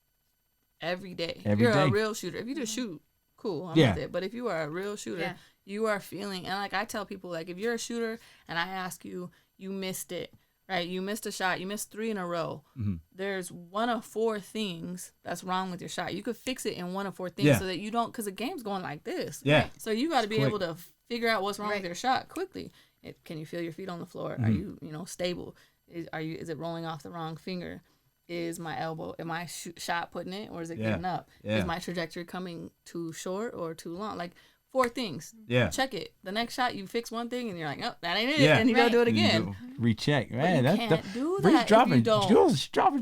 every day. Every You're day. a real shooter. If you just shoot, cool, I'm Yeah. with it. But if you are a real shooter, you are feeling. And like I tell people, like, if you're a shooter and I ask you, you missed it. Right, you missed a shot. You missed 3 in a row. Mm-hmm. There's 1 of 4 things that's wrong with your shot. You could fix it in 1 of 4 things so that you don't, because the game's going like this. Yeah. So you got to be quick. able to figure out what's wrong with your shot quickly. Can you feel your feet on the floor? Are you, stable? Is it rolling off the wrong finger? Is my elbow, am I shot putting it, or is it getting up? Yeah. Is my trajectory coming too short or too long? Like 4 things. Yeah. Check it. The next shot, you fix one thing, and you're like, oh, that ain't it. Yeah. And you go do it again. You recheck, man. You can't do that Bree's if dropping you don't. jewels right now,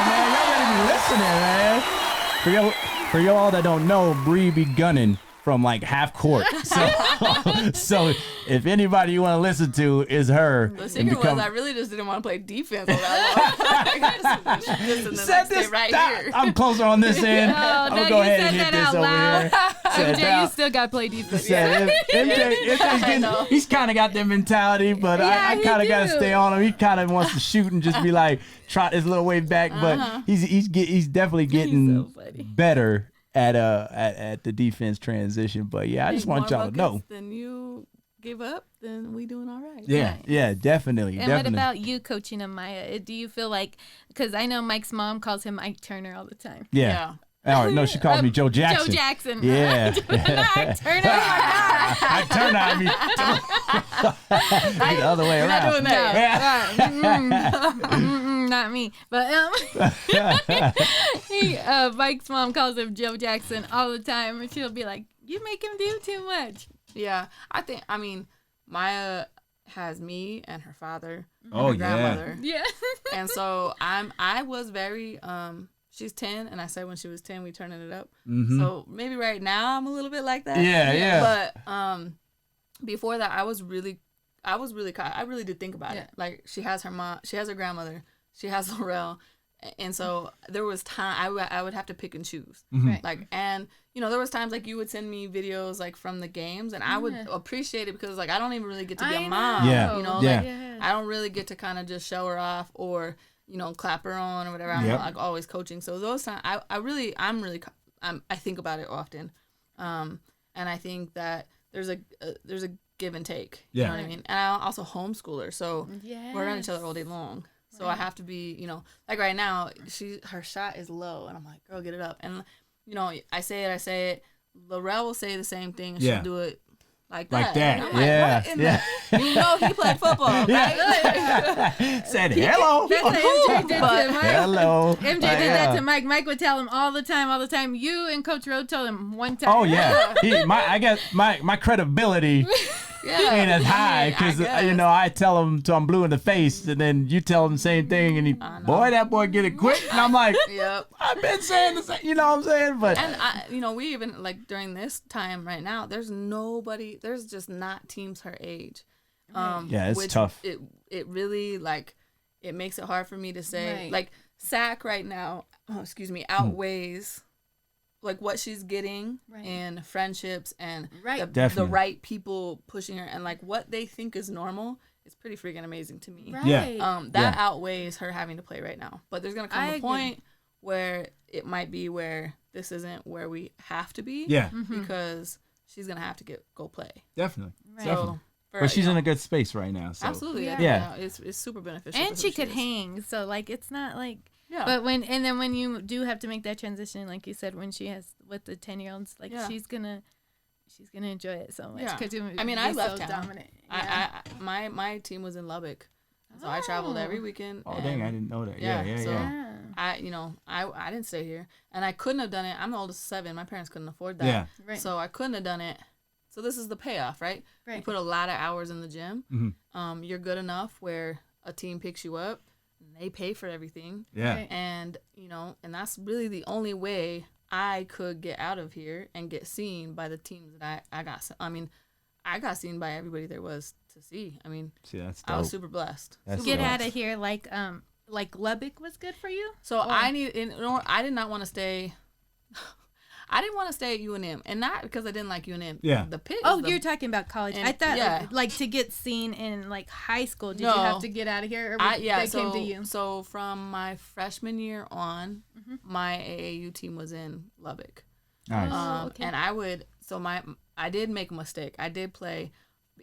man. Y'all better be listening, man. For y'all that don't know, Bree be gunning from like half court. So if anybody you want to listen to is her. The secret was I really just didn't want to play defense all that long. Just in the next day right here. I'm closer on this end. I'm no, gonna go you ahead said and hit that this out over loud. here. MJ, you still got to play defense. MJ's getting, he's kind of got that mentality, but I kind of got to stay on him. He kind of wants to shoot and just be like, trot his little way back, but he's definitely getting better at the defense transition. But yeah, I just want y'all to know. Then you give up, then we doing all right. Yeah, definitely. And what about you coaching Amaya? Do you feel like, because I know Mike's mom calls him Ike Turner all the time. Yeah. Oh, no, she calls me Joe Jackson. Joe Jackson. Yeah. Ike Turner. Ike Turner, I mean. The other way around. Not doing that. Not me. But Mike's mom calls him Joe Jackson all the time, and she'll be like, "You make him do too much." Yeah, I mean, Maya has me and her father and Oh, her grandmother. Yeah. And so I was very she's 10, and I said when she was 10 we turning it up. Mm-hmm. So maybe right now I'm a little bit like that. Yeah. But before that I really did think about it. Like she has her mom, she has her grandmother, she has Laurel. And so there was time I would have to pick and choose. Right. Like, and there was times like you would send me videos like from the games, and I would appreciate it because like I don't even really get to be a mom. Yeah. Like I don't really get to kind of just show her off or clap her on or whatever. I'm like always coaching. So those times I think about it often, and I think that there's a give and take. You know what I mean? And I'm also homeschooler, so we're around each other all day long. So I have to be, like right now, her shot is low, and I'm like, girl, get it up. And I say it. Laurel will say the same thing, and she'll do it like that. And I'm like, he played football, right? Said hello. That's what MJ did to Mike. Hello. MJ did that to Mike. Mike would tell him all the time. You and Coach Rowe told him one time. Oh yeah. I guess my credibility ain't as high because I tell him till I'm blue in the face, and then you tell him the same thing, and that boy get it quick, and I'm like, yep. I've been saying the same, you know what I'm saying? But and we even like during this time right now, there's just not teams her age. It's tough. It really like it makes it hard for me to say like SAC right now. Outweighs. Like what she's getting and friendships and the right people pushing her and like what they think is normal is pretty freaking amazing to me. Right. That outweighs her having to play right now. But there's gonna come a point where it might be where this isn't where we have to be. Yeah. Because she's gonna have to go play. Definitely. Right. Definitely. But she's in a good space right now. So. Absolutely. Yeah. It's super beneficial. And she could hang, so like it's not like. Yeah. But when you do have to make that transition, like you said, when she has with the 10-year-olds, like she's gonna enjoy it so much. Yeah. Cause I left so town. Dominant. Yeah. My team was in Lubbock, so I traveled every weekend. Oh dang, I didn't know that. Yeah. I didn't stay here, and I couldn't have done it. I'm the oldest of 7. My parents couldn't afford that. Yeah. Right. So I couldn't have done it. So this is the payoff, right? You put a lot of hours in the gym. Mm-hmm. You're good enough where a team picks you up. They pay for everything. Yeah. Right. And, and that's really the only way I could get out of here and get seen by the teams that I got. I mean, I got seen by everybody there was to see. I mean, that's dope. I was super blessed. Get out of here like Lubbock was good for you? So I did not want to stay. I didn't want to stay at UNM, and not because I didn't like UNM. Yeah. The pit. You're talking about college. I thought like to get seen in like high school. Did you have to get out of here, or they came to you? So from my freshman year on, my AAU team was in Lubbock. Nice. Okay. And I did make a mistake. I did play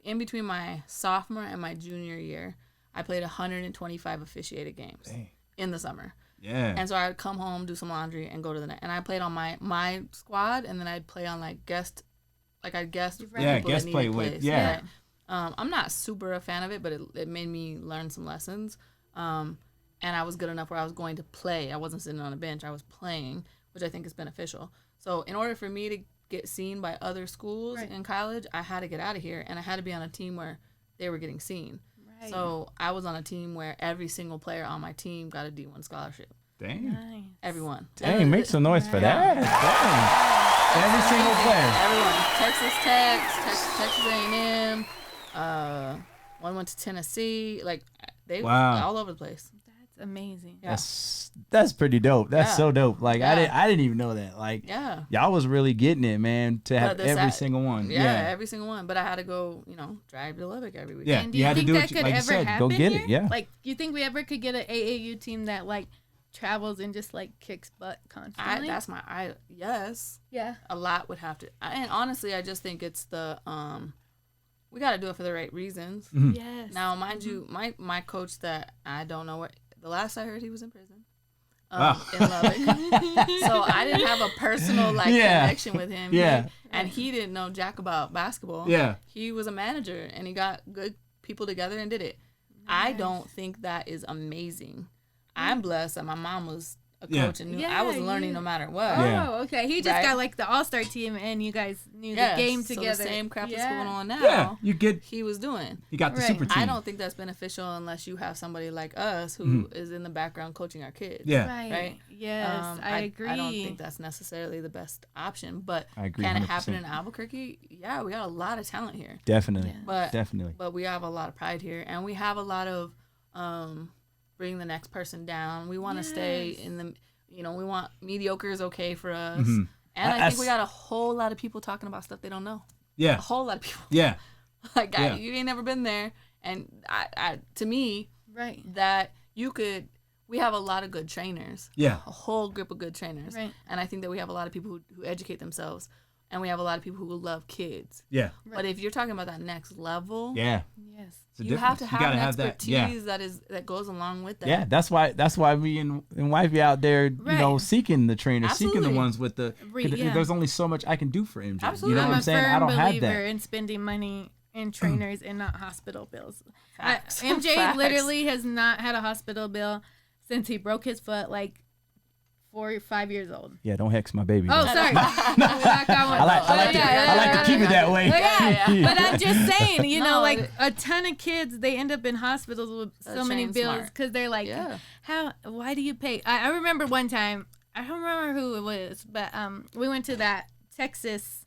in between my sophomore and my junior year. I played 125 officiated games in the summer. Yeah. And so I'd come home, do some laundry, and go to the net. And I played on my squad, and then I'd play on like guest. Like I'd guest. Yeah, guest play with. Yeah. I'm not super a fan of it, but it made me learn some lessons. And I was good enough where I was going to play. I wasn't sitting on a bench. I was playing, which I think is beneficial. So in order for me to get seen by other schools in college, I had to get out of here, and I had to be on a team where they were getting seen. Right. So I was on a team where every single player on my team got a D1 scholarship. Dang. Nice. Everyone. Dang, make some noise for that. Dang. Every single player. Everyone. Texas Tech, Texas A&M. One went to Tennessee. Like, they were all over the place. That's amazing. Yeah. That's pretty dope. That's so dope. Like I didn't even know that. Like y'all was really getting it, man, to have every single one. Yeah, every single one. But I had to go, drive to Lubbock every week. Yeah, and do you think that could ever happen go get here? It. Yeah. Like, you think we ever could get an AAU team that like travels and just like kicks butt constantly? Yes. Yeah. A lot would have to. And honestly, I just think it's the we got to do it for the right reasons. Mm-hmm. Yes. Now, mind you, my coach that I don't know what the last I heard he was in prison. Wow. In Lubbock. So I didn't have a personal connection with him. Yeah. And he didn't know jack about basketball. Yeah. He was a manager and he got good people together and did it. Nice. I don't think that is amazing. I'm blessed that my mom was a coach and knew I was learning no matter what. Oh, okay. He just got like the all-star team and you guys knew the game together. So the same crap that's going on now. Yeah, he was doing. You got the super team. I don't think that's beneficial unless you have somebody like us who is in the background coaching our kids. Yeah. Right. Yes, I agree. I don't think that's necessarily the best option, but I agree, can it 100%. happen in Albuquerque? Yeah, we got a lot of talent here. Definitely. But definitely. But we have a lot of pride here, and we have a lot of bring the next person down. We want to stay in the. We want mediocre is okay for us. Mm-hmm. And I think we got a whole lot of people talking about stuff they don't know. Yeah. A whole lot of people. Yeah. You ain't never been there. And I to me, that we have a lot of good trainers. Yeah. A whole group of good trainers. Right. And I think that we have a lot of people who educate themselves. And we have a lot of people who love kids. Yeah. But if you're talking about that next level. Yes. You have to have an expertise that goes along with that. Yeah, that's why me and wifey out there, seeking the trainers, seeking the ones with the. There's only so much I can do for MJ. Absolutely. You know what I'm saying? I don't have that. I'm a firm believer in spending money in trainers and not hospital bills. MJ Facts. literally has not had a hospital bill since he broke his foot, like 4 or 5 years old. Yeah, don't hex my baby. Oh, sorry. I like to keep it that way. But I'm just saying, like a ton of kids, they end up in hospitals with so many bills because they're like, why do you pay? I remember one time, I don't remember who it was, but we went to that Texas,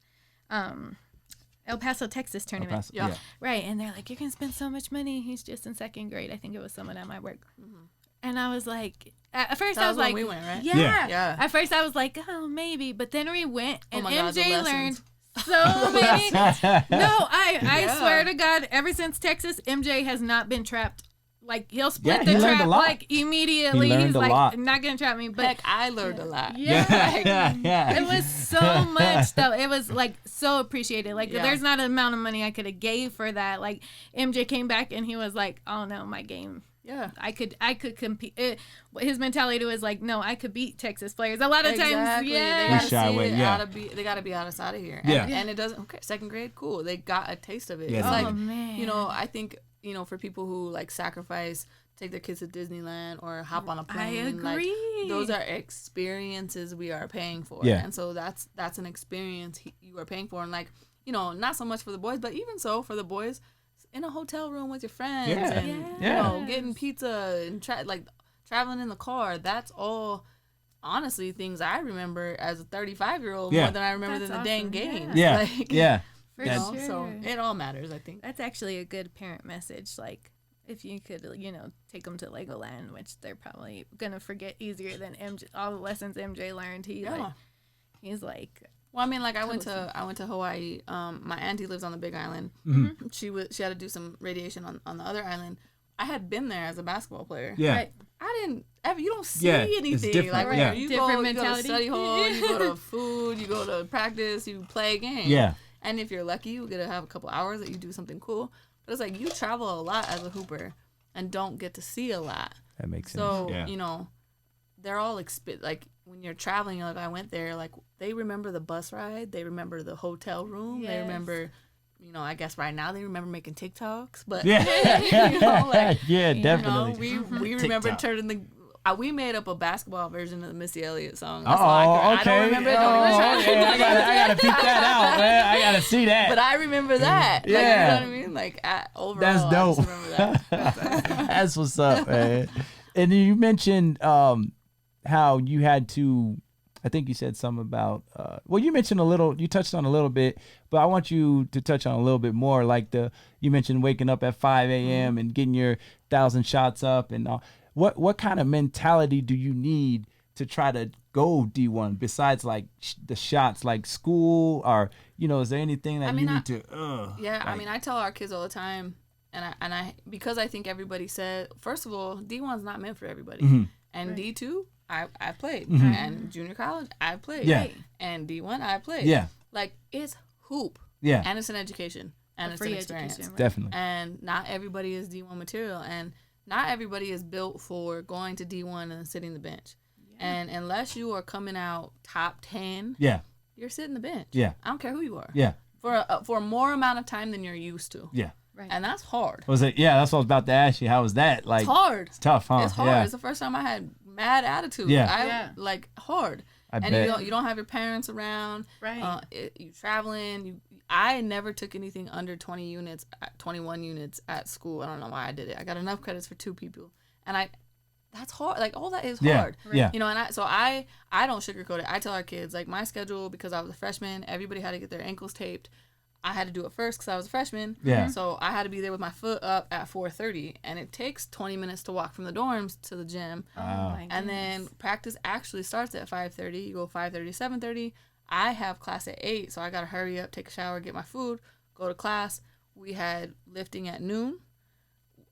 El Paso, Texas tournament. Right. And they're like, you're going to spend so much money. He's just in second grade. I think it was someone at my work. Mm-hmm. And I was like, at first I was like, we went, right? Yeah. At first I was like, oh, maybe. But then we went and MJ learned so many. No, I swear to God, ever since Texas, MJ has not been trapped. Like, he'll split the trap, like, immediately. He's like, not going to trap me. But heck, I learned a lot. Yeah. It was so much, though. It was, like, so appreciated. Like, there's not an amount of money I could have gave for that. Like, MJ came back and he was like, oh, no, my game. Yeah, I could compete. His mentality was like, no, I could beat Texas players. A lot of times, they gotta shy away. They gotta be out of here. And it doesn't. Okay, second grade, cool. They got a taste of it. Yeah, it's like, man. I think for people who like sacrifice, take their kids to Disneyland or hop on a plane. I agree. Like, those are experiences we are paying for. Yeah. And so that's an experience you are paying for, and like not so much for the boys, but even so for the boys. In a hotel room with your friends and getting pizza and traveling in the car. That's all honestly things I remember as a 35-year-old more than I remember than the dang games. For sure. So it all matters, I think. That's actually a good parent message. Like, if you could, take them to Legoland, which they're probably gonna forget easier than MJ. All the lessons MJ learned, he's like. Well, I mean, like I went to Hawaii. My auntie lives on the Big Island. Mm-hmm. She had to do some radiation on the other island. I had been there as a basketball player. Yeah. Right. I didn't ever. You don't see anything. It's different. Like you different go mentality. to study hall, you go to food, you go to practice, you play a game. Yeah. And if you're lucky, you get to have a couple hours that you do something cool. But it's like you travel a lot as a hooper and don't get to see a lot. That makes sense. So they're all like when you're traveling, I went there, like they remember the bus ride, they remember the hotel room, they remember you know, I guess right now they remember making TikToks, but Yeah. you know, like, Yeah, you know, definitely. we remember TikTok. turning the. We made up a basketball version of the Missy Elliott song. That's Oh, all I okay. don't remember it. Don't Oh, even try to okay. do I gotta peep that out, man. I gotta see that. But I remember that. Like, you Yeah. know what I mean? Like, overall, That's I dope. just remember that. That's what's up, man. And then you mentioned how you had to. I think you said something about. Well, you mentioned a little. You touched on a little bit, but I want you to touch on a little bit more. Like you mentioned waking up at 5 a.m. and getting your 1,000 shots up, and what kind of mentality do you need to try to go D1 besides like the shots, like school, or is there anything that you need to? Yeah, like, I mean, I tell our kids all the time, and I because I think everybody said, first of all, D1's not meant for everybody, and D2. I played, and junior college I played, and D1 I played. Like, it's hoop, and it's an education, and it's an experience, definitely. And not everybody is D1 material, and not everybody is built for going to D1 and sitting the bench. And unless you are coming out top 10, you're sitting the bench. I don't care who you are. For a more amount of time than you're used to. Right. And that's hard. Was it? Yeah, that's what I was about to ask you. How was that? Like, it's hard. It's tough, huh? It's hard. It's the first time I had mad attitude. Like, hard. Bet. You don't have your parents around. Right. You traveling. I never took anything under 20 units, 21 units at school. I don't know why I did it. I got enough credits for 2 people, and that's hard. Like, all that is hard. Yeah. You know, and I don't sugarcoat it. I tell our kids, like, my schedule, because I was a freshman, everybody had to get their ankles taped. I had to do it first because I was a freshman. Yeah. So I had to be there with my foot up at 4:30, and it takes 20 minutes to walk from the dorms to the gym. Wow. And then practice actually starts at 5:30. You go 5:30, 7:30. I have class at 8, so I got to hurry up, take a shower, get my food, go to class. We had lifting at noon.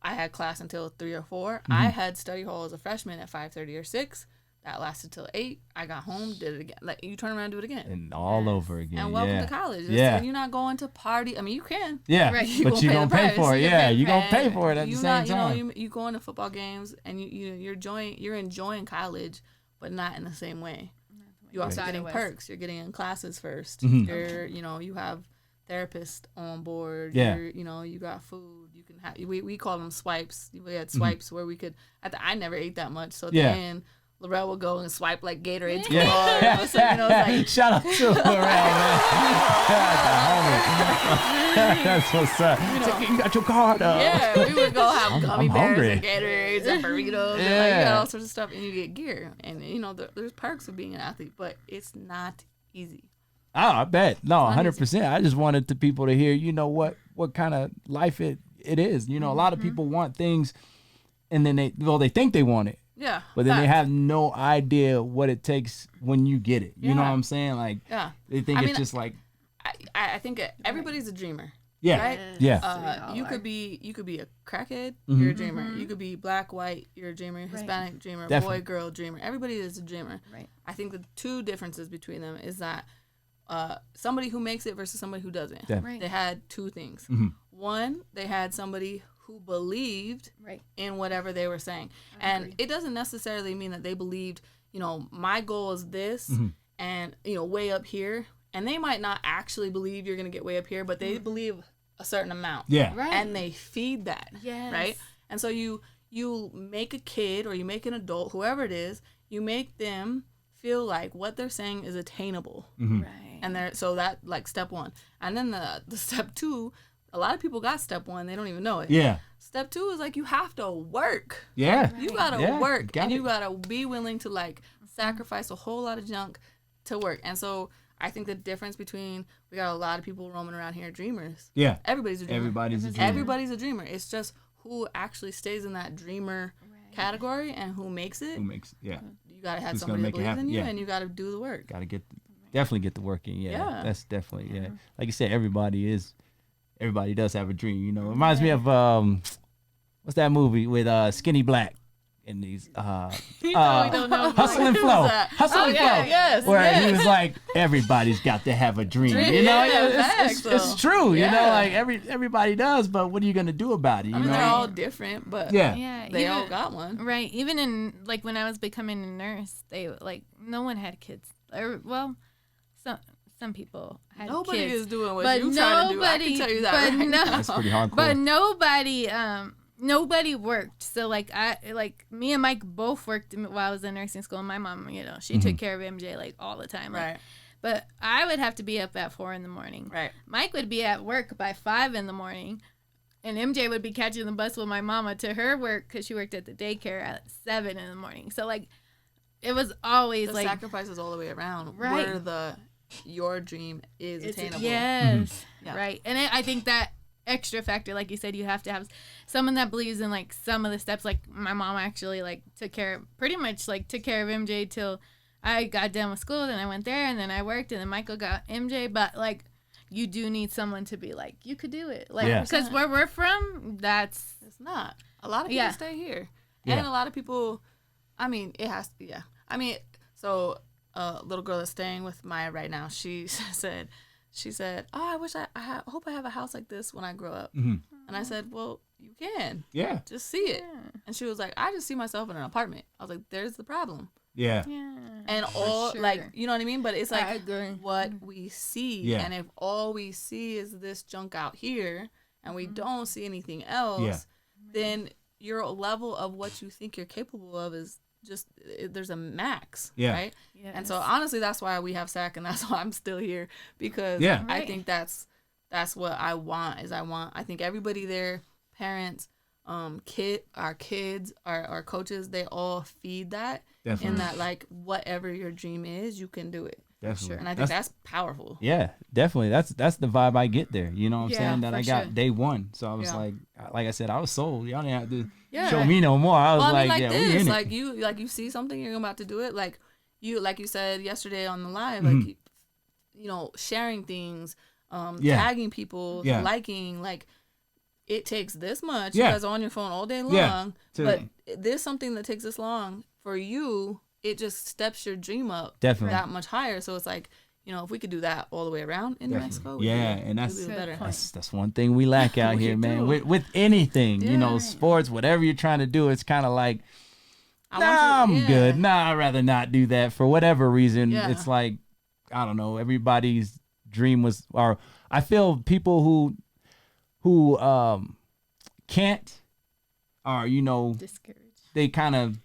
I had class until 3 or 4. I had study hall as a freshman at 5:30 or 6. That lasted till 8. I got home, did it again. Like, you turn around and do it again. And all over again. And welcome to college. And you're not going to party. I mean, you can. Yeah. Right. But you're going to pay for it. Yeah. You're going to pay for it at the same time. You going to football games and you're enjoying college, but not in the same way. You're also getting perks. You're getting in classes 1st. You're, you have therapists on board. Yeah. You got food. You can have, we call them swipes. We had swipes where we could, I never ate that much. So at the end, Laurel will go and swipe like Gatorade. So, like, shout out to Laurel, man. That's what's up. You got your card up. Yeah, we would go have gummy bears hungry. and Gatorades and burritos and like, you got all sorts of stuff, and you get gear. And there's perks of being an athlete, but it's not easy. Oh, I bet. No, 100%. I just wanted the people to hear, what kind of life it is. A lot of people want things, and then they think they want it. Yeah. But then they have no idea what it takes when you get it. You know what I'm saying? Like, they think it's just like. I think everybody's a dreamer. Yeah. Right? Yeah. You could be a crackhead, you're a dreamer. You could be black, white, you're a dreamer. Hispanic, dreamer. Definitely. Boy, girl, dreamer. Everybody is a dreamer. Right. I think the 2 differences between them is that somebody who makes it versus somebody who doesn't. Right. They had 2 things. One, they had somebody who believed in whatever they were saying. And it doesn't necessarily mean that they believed, my goal is this and, way up here. And they might not actually believe you're going to get way up here, but they believe a certain amount. Yeah. Right. And they feed that. Yes. Right? And so you make a kid or you make an adult, whoever it is, you make them feel like what they're saying is attainable. Right. And so that, like, step 1. And then the step 2, a lot of people got step 1, they don't even know it. Yeah. Step 2 is like you have to work. Yeah. You gotta work, and you it. gotta be willing to like sacrifice a whole lot of junk to work. And so I think the difference between we got a lot of people roaming around here dreamers. Yeah. Everybody's a dreamer. Everybody's a dreamer. Everybody's a dreamer. It's just who actually stays in that dreamer category and who makes it. Who makes it? Yeah. You gotta have Who's somebody that gonna make it believes in you, happen? Yeah. and you gotta do the work. Got to definitely get the work in. Yeah. That's definitely Like you said, everybody does have a dream. It reminds me of what's that movie with Skinny Black and these We don't know. Hustle and Flow. Hustle and Flow. Yes. Where he was like, everybody's got to have a dream. It's true. Like everybody does, but what are you gonna do about it? I mean, they're all different, but Yeah. they all got one. Right. Even in like when I was becoming a nurse, they no one had kids. Or some some people had Nobody kids. is doing what But you trying to do. I can nobody- tell you that but right no- now. That's pretty hardcore. But nobody worked. So like me and Mike both worked while I was in nursing school. And my mom, she took care of MJ like all the time. Like, Right. But I would have to be up at 4 a.m. Right. Mike would be at work by 5 a.m. And MJ would be catching the bus with my mama to her work because she worked at the daycare at 7 a.m. So like, it was always The like sacrifices all the way around. Right. Where your dream is attainable. Yes, Yeah. right. And I think that extra factor, like you said, you have to have someone that believes in like some of the steps. Like my mom actually like took care of MJ till I got done with school. Then I went there and then I worked and then Michael got MJ. But like, you do need someone to be like, you could do it. Like, Yeah. because where we're from, it's not. A lot of people stay here. And a lot of people, I mean, it has to, I mean, so a little girl that's staying with Maya right now, she said, oh, I wish I hope I have a house like this when I grow up. Mm-hmm. And I said, well, you can. Yeah. Just see it. And she was like, I just see myself in an apartment. I was like, there's the problem. Yeah. And all, sure. like, you know what I mean? But it's I like agree. what we see. Yeah. And if all we see is this junk out here and we don't see anything else, then your level of what you think you're capable of is just, there's a max, right? Yes. And so honestly, that's why we have SAC and that's why I'm still here because Yeah. I think that's what I want I think everybody there, parents, our kids, our coaches, they all feed that. Definitely. In that, like, whatever your dream is, you can do it. Definitely. And I think that's powerful. Yeah, definitely. That's the vibe I get there. You know what I'm saying? That for I got sure. day one. So I was like I said, I was sold. Y'all didn't have to Yeah. show me no more. I was Well, I mean, like, like yeah, we this, in like you see something, you're about to do it. Like you said yesterday on the live, Mm-hmm. like, sharing things, Yeah. tagging people, Yeah. liking, like, it takes this much. Yeah. You guys are on your phone all day long, Yeah. but there's something that takes this long for you. It just steps your dream up Definitely. that much higher. So it's like, if we could do that all the way around in New Mexico, we'd Yeah, do- and that's we'd do better. that's one thing we lack out We here, man. do. With anything, Yeah. sports, whatever you're trying to do, it's kind of like, I want you- I'm good. Nah, I'd rather not do that for whatever reason. Yeah. It's like, I don't know. Everybody's dream was, or I feel people who can't, or discouraged. they kind of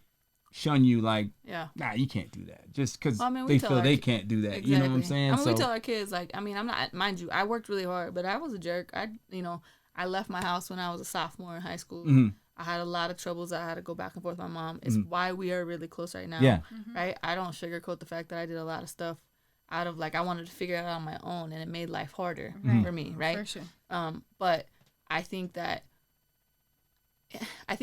shun you like, Yeah. nah, you can't do that. Just because Well, I mean, we they tell feel our they ki- can't do that. Exactly. You know what I'm saying? I mean, so we tell our kids, like, I'm not, mind you, I worked really hard, but I was a jerk. I left my house when I was a sophomore in high school. Mhm. I had a lot of troubles. I had to go back and forth with my mom. It's why we are really close right now. Yeah. Right? I don't sugarcoat the fact that I did a lot of stuff out of, like, I wanted to figure it out on my own, and it made life harder for me, right? For sure. But I think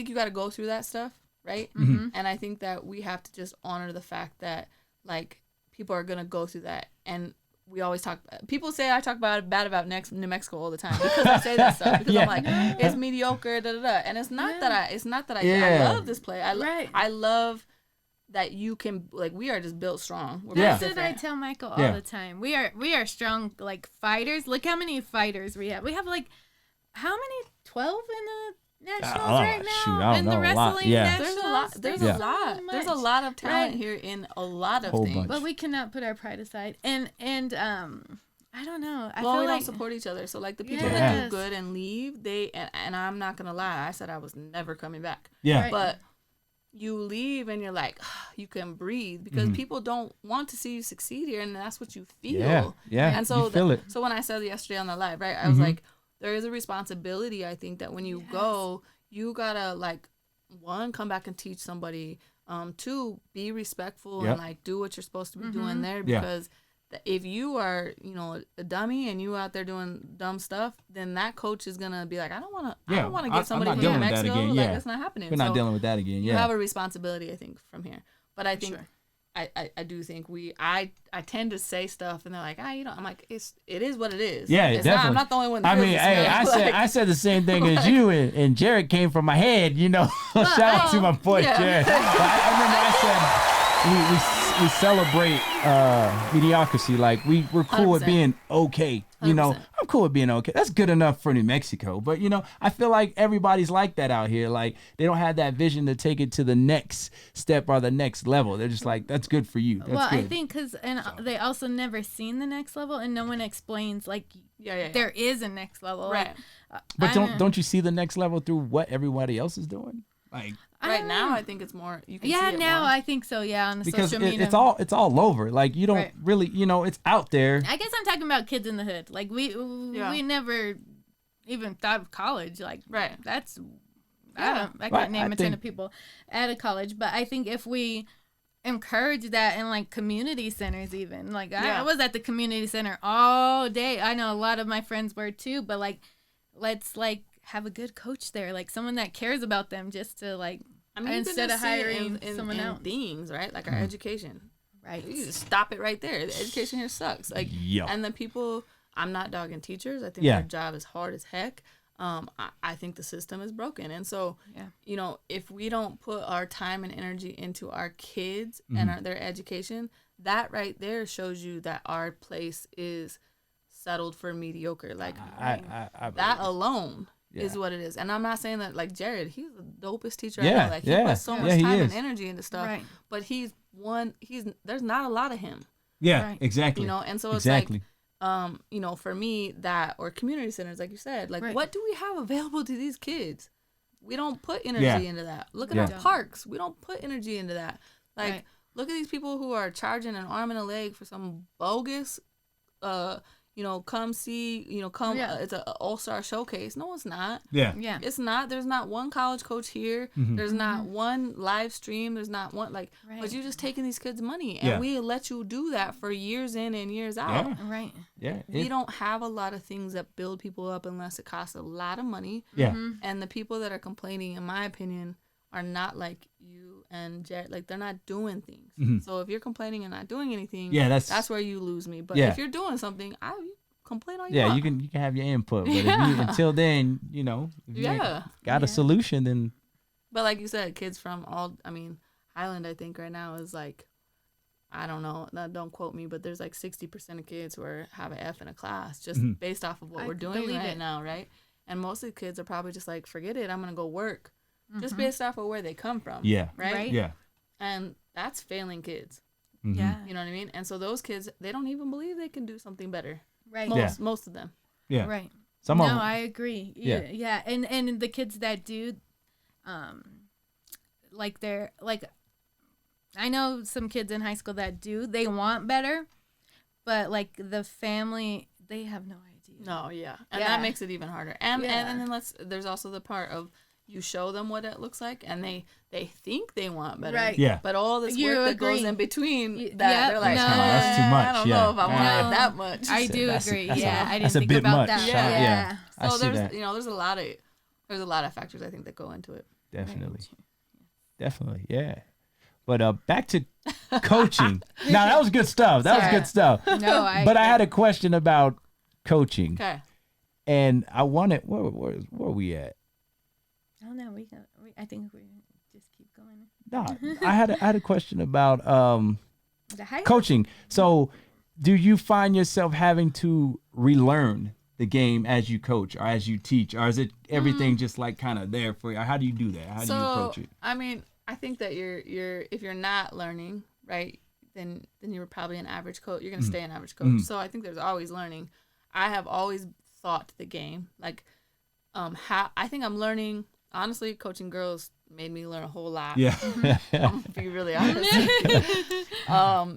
you got to go through that stuff, right? Mm-hmm. And I think that we have to just honor the fact that, like, people are gonna go through that. And we always people say I talk bad about New Mexico all the time because I say that stuff because Yeah. I'm like, it's mediocre, da da da. And it's not that I Yeah. love this play. Right. I love that you can, like, we are just built strong. We're Yeah. That's what I different. tell Michael all Yeah. the time. We are strong, like, fighters. Look how many fighters we have. We have, like, how many? 12 in the nationals right now? shoot, I don't in know, the a lot. wrestling Yeah. nationals. There's Yeah. a lot. so There's a much. lot of talent Right. here in a lot of Whole things. bunch. But we cannot put our pride aside. And I don't know. I Well, feel we like don't support each other. So, like, the people that Yes. do good and leave, and I'm not gonna lie, I said I was never coming back. yeah. Right. But you leave and you're like, you can breathe because people don't want to see you succeed here, and that's what you feel. Yeah. Yeah. And so you feel it. So when I said yesterday on the live, right, I was like, there is a responsibility. I think that when you go, you gotta, like, one, come back and teach somebody. Two, be respectful Yep. and, like, do what you're supposed to be doing there Yeah. because if you are, a dummy and you out there doing dumb stuff, then that coach is gonna be like, I don't want to Yeah, get I'm somebody not from dealing New with that Mexico. again, Like, yeah. that's not happening. We're not dealing with that again. You Yeah. have a responsibility, I think, from here. But I think Sure. I do think I tend to say stuff and they're like, I'm like, it is what it is. Yeah, it's definitely. I'm not the only one. That I feels mean, this hey, way. I said the same thing as you, and Jared came from my head. Shout out to my boy yeah. Jared. But I remember I said we celebrate mediocrity. Like we're cool with 100%. being okay. You know, 100%. I'm cool with being okay. That's good enough for New Mexico. But you know, I feel like everybody's like that out here. Like they don't have that vision to take it to the next step or the next level. They're just like, that's good for you. That's well, good. I think because they also never seen the next level, and no one explains like Yeah. there is a next level. Right. Like, But don't you see the next level through what everybody else is doing? Like Right now, I think it's more. You can Yeah, see it now more. I think so. Yeah, on the because social media. it's all over. Like you don't Right. really, you know, it's out there. I guess I'm talking about kids in the hood. Like we never even thought of college. Like Right. that's Yeah. I Right, can't name I a ton think- of people out of college, but I think if we encourage that in like community centers, even like I was at the community center all day. I know a lot of my friends were too, but like let's like have a good coach there, like someone that cares about them, just to like I mean, you can instead of just see it hiring someone in else. things, right? Like Mm-hmm. our education. Right. You just stop it right there. The education here sucks. Like, Yo. and the people. I'm not dogging teachers. I think Yeah. their job is hard as heck. I think the system is broken, and so Yeah. you know, if we don't put our time and energy into our kids Mm-hmm. and their education, that right there shows you that our place is settled for mediocre. Like I that alone is Yeah. what it is. And I'm not saying that like Jared, he's the dopest teacher I Yeah, know. Like he yeah. puts so Yeah, much he time and is. energy into stuff. Right. But there's not a lot of him. Yeah, Right. exactly. You know, and so it's exactly. like you know, for me that or community centers, like you said, like Right. what do we have available to these kids? We don't put energy Yeah. into that. Look at Yeah. our parks. We don't put energy into that. Like Right. look at these people who are charging an arm and a leg for some bogus you know, come see, you know, come Yeah. it's a all-star showcase. No, it's not. Yeah. Yeah. It's not. There's not one college coach here. There's not one live stream. There's not one like. Right. But you're just taking these kids' money, and Yeah. we let you do that for years in and years out. Yeah. Right. Yeah. We don't have a lot of things that build people up unless it costs a lot of money. Yeah. Mm-hmm. And the people that are complaining, in my opinion, are not like you and Jared. Like they're not doing things. So if you're complaining and not doing anything, Yeah, that's where you lose me. But Yeah. if you're doing something, you complain all you yeah, want. you can have your input, but if you, until then, you know, if you ain't Yeah. got a solution, then But like you said, kids from Highland, I think right now is like, I don't know, don't quote me, but there's like 60% of kids who have an F in a class just based off of what I we're doing believe right it. now, right? And most of the kids are probably just like, forget it, I'm gonna go work, just based off of where they come from. yeah, Right. Right. yeah, And that's failing kids. Yeah. You know what I mean? And so those kids, they don't even believe they can do something better. Right. Most of them. yeah. Right. Some no, of them, I agree. Yeah. Yeah. And the kids that do, like they're like, I know some kids in high school that do. They want better, but like the family, they have no idea. No, yeah. And Yeah. that makes it even harder. And Yeah. and then there's also the part of you show them what it looks like and they think they want better. Right. Yeah. But all this You work that goes agree. in between Yep, they're like, no. Oh, that's too much, I don't yeah. know if I want No. it that much. I do That's a- agree. that's a- Yeah, I didn't that's a think bit about much. that. Yeah. Yeah. I So see there's that. there's a lot of factors I think that go into it. Definitely, yeah. But back to coaching. Now that was good stuff. That was Sorry. good stuff. No, But I had a question about coaching, Okay. and I wanted where are we at? I don't know. I think we just keep going. No, I had a question about The high coaching. So, do you find yourself having to relearn the game as you coach or as you teach, or is it everything just like kind of there for you? How do you do that? How do you approach it? I mean, I think that you're if you're not learning, right, then you're probably an average coach. You're gonna stay an average coach. So I think there's always learning. I have always thought the game. Like how I think I'm learning, honestly, coaching girls made me learn a whole lot. Yeah, I'm gonna be really honest.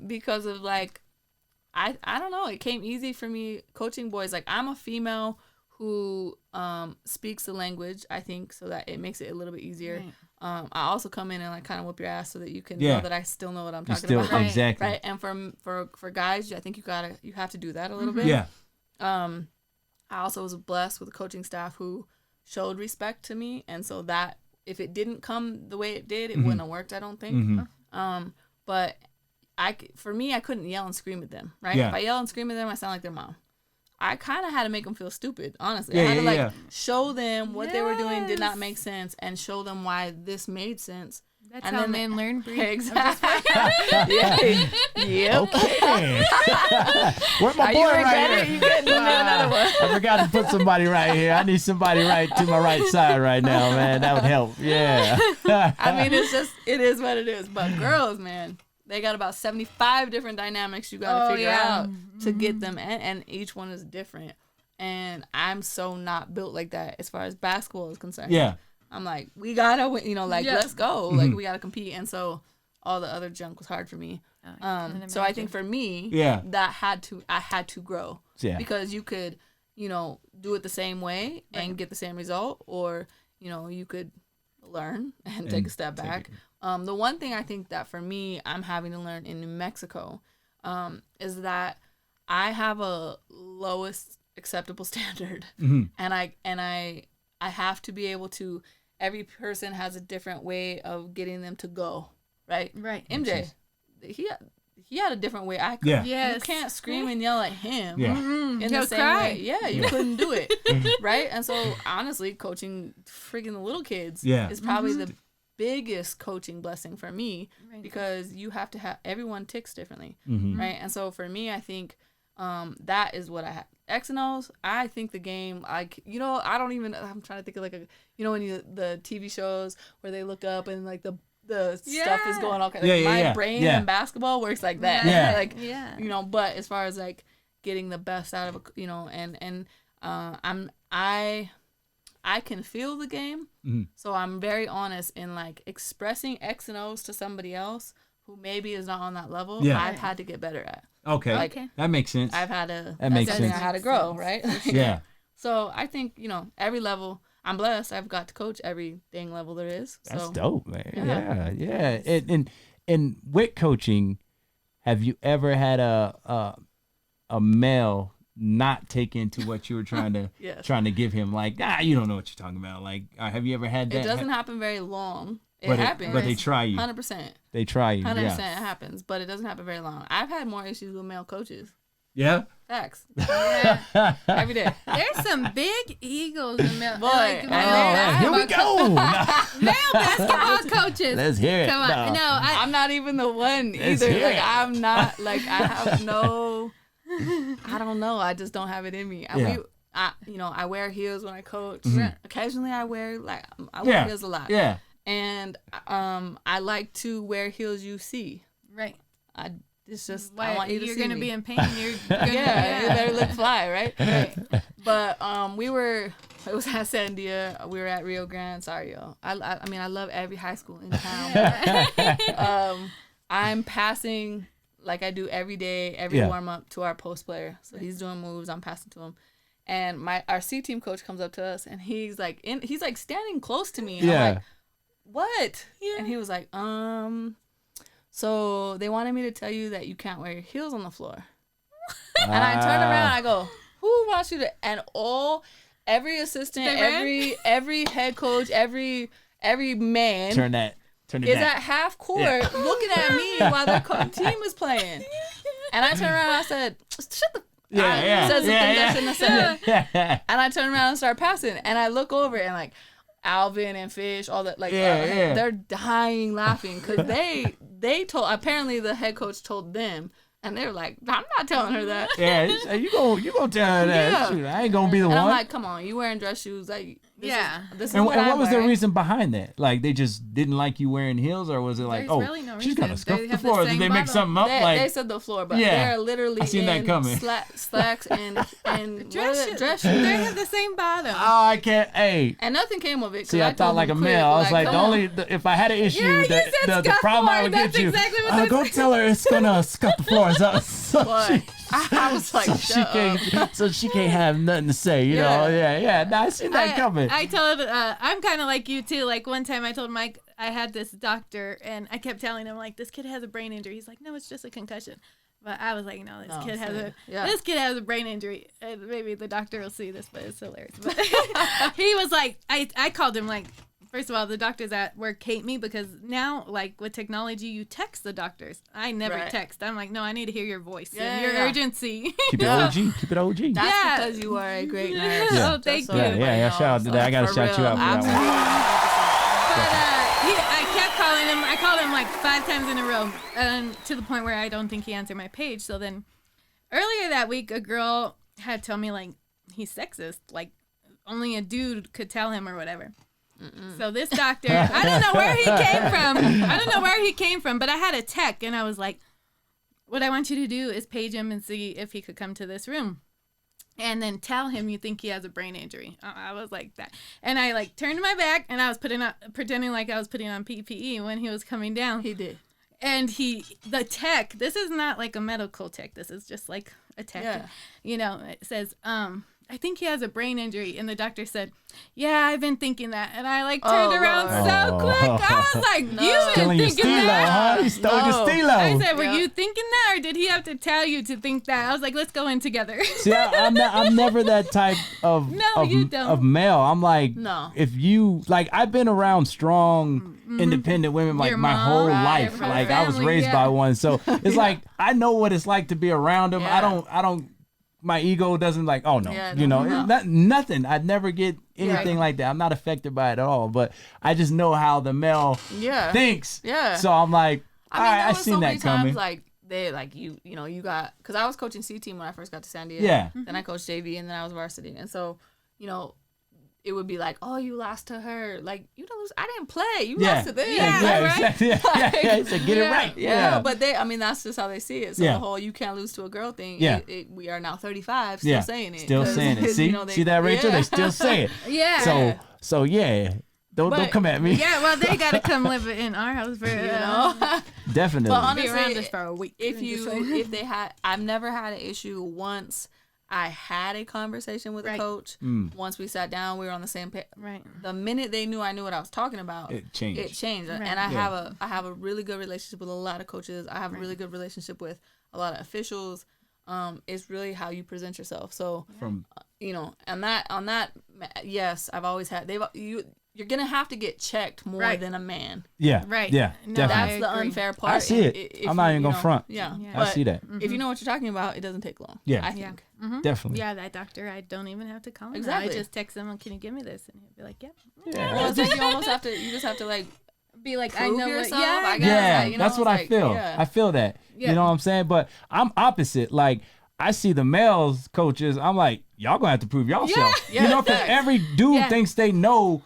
Because of like I don't know, it came easy for me coaching boys. Like I'm a female who speaks the language, I think, so that it makes it a little bit easier. Right. I also come in and like kind of whoop your ass so that you can Yeah. know that I still know what I'm you talking still about. Right. exactly. Right. And for guys, I think you have to do that a little bit. Yeah, I also was blessed with a coaching staff who showed respect to me, and so that if it didn't come the way it did, it wouldn't have worked, I don't think. But for me, I couldn't yell and scream at them, right? Yeah. If I yell and scream at them, I sound like their mom. I kind of had to make them feel stupid, honestly. Yeah, I had to yeah. show them what they were doing did not Yes. make sense and show them why this made sense. That's And how then- men learn, Bree. Exactly. Yep. Okay. Where's my Are boy you right regretting here? you getting another one? I forgot to put somebody right here. I need somebody right to my right side right now, man. That would help. Yeah. I mean, it is what it is. But girls, man, they got about 75 different dynamics you got to figure out to get them, and each one is different. And I'm so not built like that as far as basketball is concerned. Yeah. I'm like, we gotta, let's go. Like, we gotta compete. And so all the other junk was hard for me. So I think for me, I had to grow. Yeah. Because you could, do it the same way and get the same result, or, you could learn and take a step back. The one thing I think that for me, I'm having to learn in New Mexico, is that I have a lowest acceptable standard, and I have to be able to. Every person has a different way of getting them to go, right? Right. MJ, he had a different way. I could. Yeah. Yes. You can't scream and yell at him. Yeah. In the He'll same cry. way. Yeah, you couldn't do it, right? And so honestly, coaching freaking the little kids is probably the biggest coaching blessing for me, because you have to have everyone ticks differently, right? And so for me, I think that is what I have. X and O's, I think the game, I don't even, I'm trying to think of like the TV shows where they look up and like the stuff is going on. Like my brain in basketball works like that. Yeah. But as far as like getting the best out of I can feel the game. So I'm very honest in like expressing X and O's to somebody else who maybe is not on that level. I've had to get better at. Okay. That makes sense. I've had to. That makes sense. I had to grow, right? Yeah. So I think every level. I'm blessed. I've got to coach every dang level there is. So. That's dope, man. Yeah. And with coaching, have you ever had a male not take into what you were trying to trying to give him? Like, you don't know what you're talking about. Like, have you ever had that? It doesn't happen very long. It happens. But they try you. 100%. They try you. 100% Yeah. it happens, but it doesn't happen very long. I've had more issues with male coaches. Yeah. Facts. Yeah. Every day. There's some big egos in male. Boy, Here we go. Male basketball coaches. Let's hear it. Come on. No, I'm not even the one Let's either. hear Like, it. I'm not, like, I have no, I don't know. I just don't have it in me. I wear heels when I coach. Occasionally I wear heels a lot. Yeah. And I like to wear heels you see. Right. It's just, Why, I want you to you're see gonna me. be in pain. You're gonna, Yeah, you better look fly, right? Right. But it was at Sandia. We were at Rio Grande. Sorry, y'all. I mean, I love every high school in town. I'm passing like I do every day, every warm up to our post player. So he's doing moves. I'm passing to him. And our C team coach comes up to us, and he's like standing close to me. And I'm like, what? Yeah. And he was like, so they wanted me to tell you that you can't wear your heels on the floor. And I turn around and I go, who wants you to? And every assistant, every head coach, every man Turn it is back. at half court looking at me while their team is playing. And I turned around and I said, shut the I said something I shouldn't have said. And I turn around and start passing. And I look over and like Alvin and Fish, all that, like they're dying laughing because they told, apparently the head coach told them, and they were like, I'm not telling her that. Yeah, you gonna tell her that. Yeah. Shoot, I ain't gonna be the And one. I'm like, come on, you wearing dress shoes, like this is and what what was the wearing. reason behind that? Like they just didn't like you wearing heels, or was it like, There's really no she's gonna reason. scuff They the have the floor? Did same they make bottom. something up? They said the floor, but Yeah. they're literally I seen that in coming. slacks and Dress shoes. dress They shoes. have the same bottom. Oh, I can't. Hey. And nothing came of it. 'Cause See, I thought told like a them male. I was quick, like, come on. if I had an issue, Yeah, you said the scuff problem I floor. would That's get you. exactly what they Go said. tell her it's gonna scuff the floor. So But I was like, so she can't have nothing to say. You know? Yeah. No, I seen that coming. I told I'm kind of like you too. Like one time I told Mike I had this doctor and I kept telling him like this kid has a brain injury. He's like, no, it's just a concussion. But I was like, no, this kid has a brain injury. And maybe the doctor will see this, but it's hilarious. But he was like, I called him like, first of all, the doctors at work hate me because now, like with technology, you text the doctors. I never text. I'm like, no, I need to hear your voice and your urgency. Keep it OG. Keep it OG. That's because you are a great nurse. Oh, thank you. Yeah. Shout out to that. I gotta shout you out for that one. But I kept calling him. I called him like 5 times in a row, and to the point where I don't think he answered my page. So then, earlier that week, a girl had told me like he's sexist, like only a dude could tell him or whatever. So this doctor, I don't know where he came from. I don't know where he came from, but I had a tech, and I was like, "What I want you to do is page him and see if he could come to this room." And then tell him you think he has a brain injury. I was like that. And I like turned my back and I was pretending like I was putting on PPE when he was coming down. He did. And the tech, this is not like a medical tech. This is just like a tech. Yeah. You know, it says, I think he has a brain injury. And the doctor said, yeah, I've been thinking that. And I like turned around so quick. I was like, you've been thinking that? Huh? He stole your stilo. I said, were you thinking that, or did he have to tell you to think that? I was like, let's go in together. See, I'm never that type of you don't. of male. I'm like, No. if you like, I've been around strong, independent women like Your my mom, whole right, life. from Like family, I was raised by one, so it's like I know what it's like to be around them. Yeah. I don't. My ego doesn't like, oh no, Yeah, you know, no. nothing. I'd never get anything like that. I'm not affected by it at all. But I just know how the male thinks. Yeah. So I'm like, all right, I was seen so that many coming. times, like they like you know you got, because I was coaching C team when I first got to San Diego. Yeah. Then I coached JV and then I was varsity, and so you know it would be like, oh, you lost to her, like you don't lose. I didn't play. You lost to them. Yeah, right? exactly. Yeah. He said, get it right. Yeah. But they, I mean, that's just how they see it. So Yeah. the whole "you can't lose to a girl" thing. Yeah. We are now 35, still saying it. Still saying it. See, you know, see that, Rachel? They still say it. Yeah. So yeah. Don't come at me. Yeah, well, they got to come live in our house for, You know. Definitely. But be around honestly, us for a week. if they had, I've never had an issue once. I had a conversation with a coach. Once we sat down, we were on the same page. Right. The minute they knew I knew what I was talking about, It changed. Right. And I have a really good relationship with a lot of coaches. I have a really good relationship with a lot of officials. It's really how you present yourself. So From you know, on that, yes, I've always had. You're gonna have to get checked more than a man. yeah, Right. yeah, No, definitely. That's the unfair part. I see it. If I'm not you- even you gonna know, front. Yeah, Yeah. I see that. If you know what you're talking about, it doesn't take long. Yeah. I think. Definitely. Yeah, that doctor, I don't even have to call him. Exactly. I just text him, can you give me this? And he'll be like, yeah. Well, it's like you almost have to. You just have to like Be like, I prove know yourself. what, I guess. Yeah, like, you know, that's what it's I like, feel. yeah. I feel that. Yeah. You know what I'm saying? But I'm opposite. Like I see the males coaches. I'm like, y'all gonna have to prove yourself. Yeah, you know, because facts. every dude Yeah. thinks they know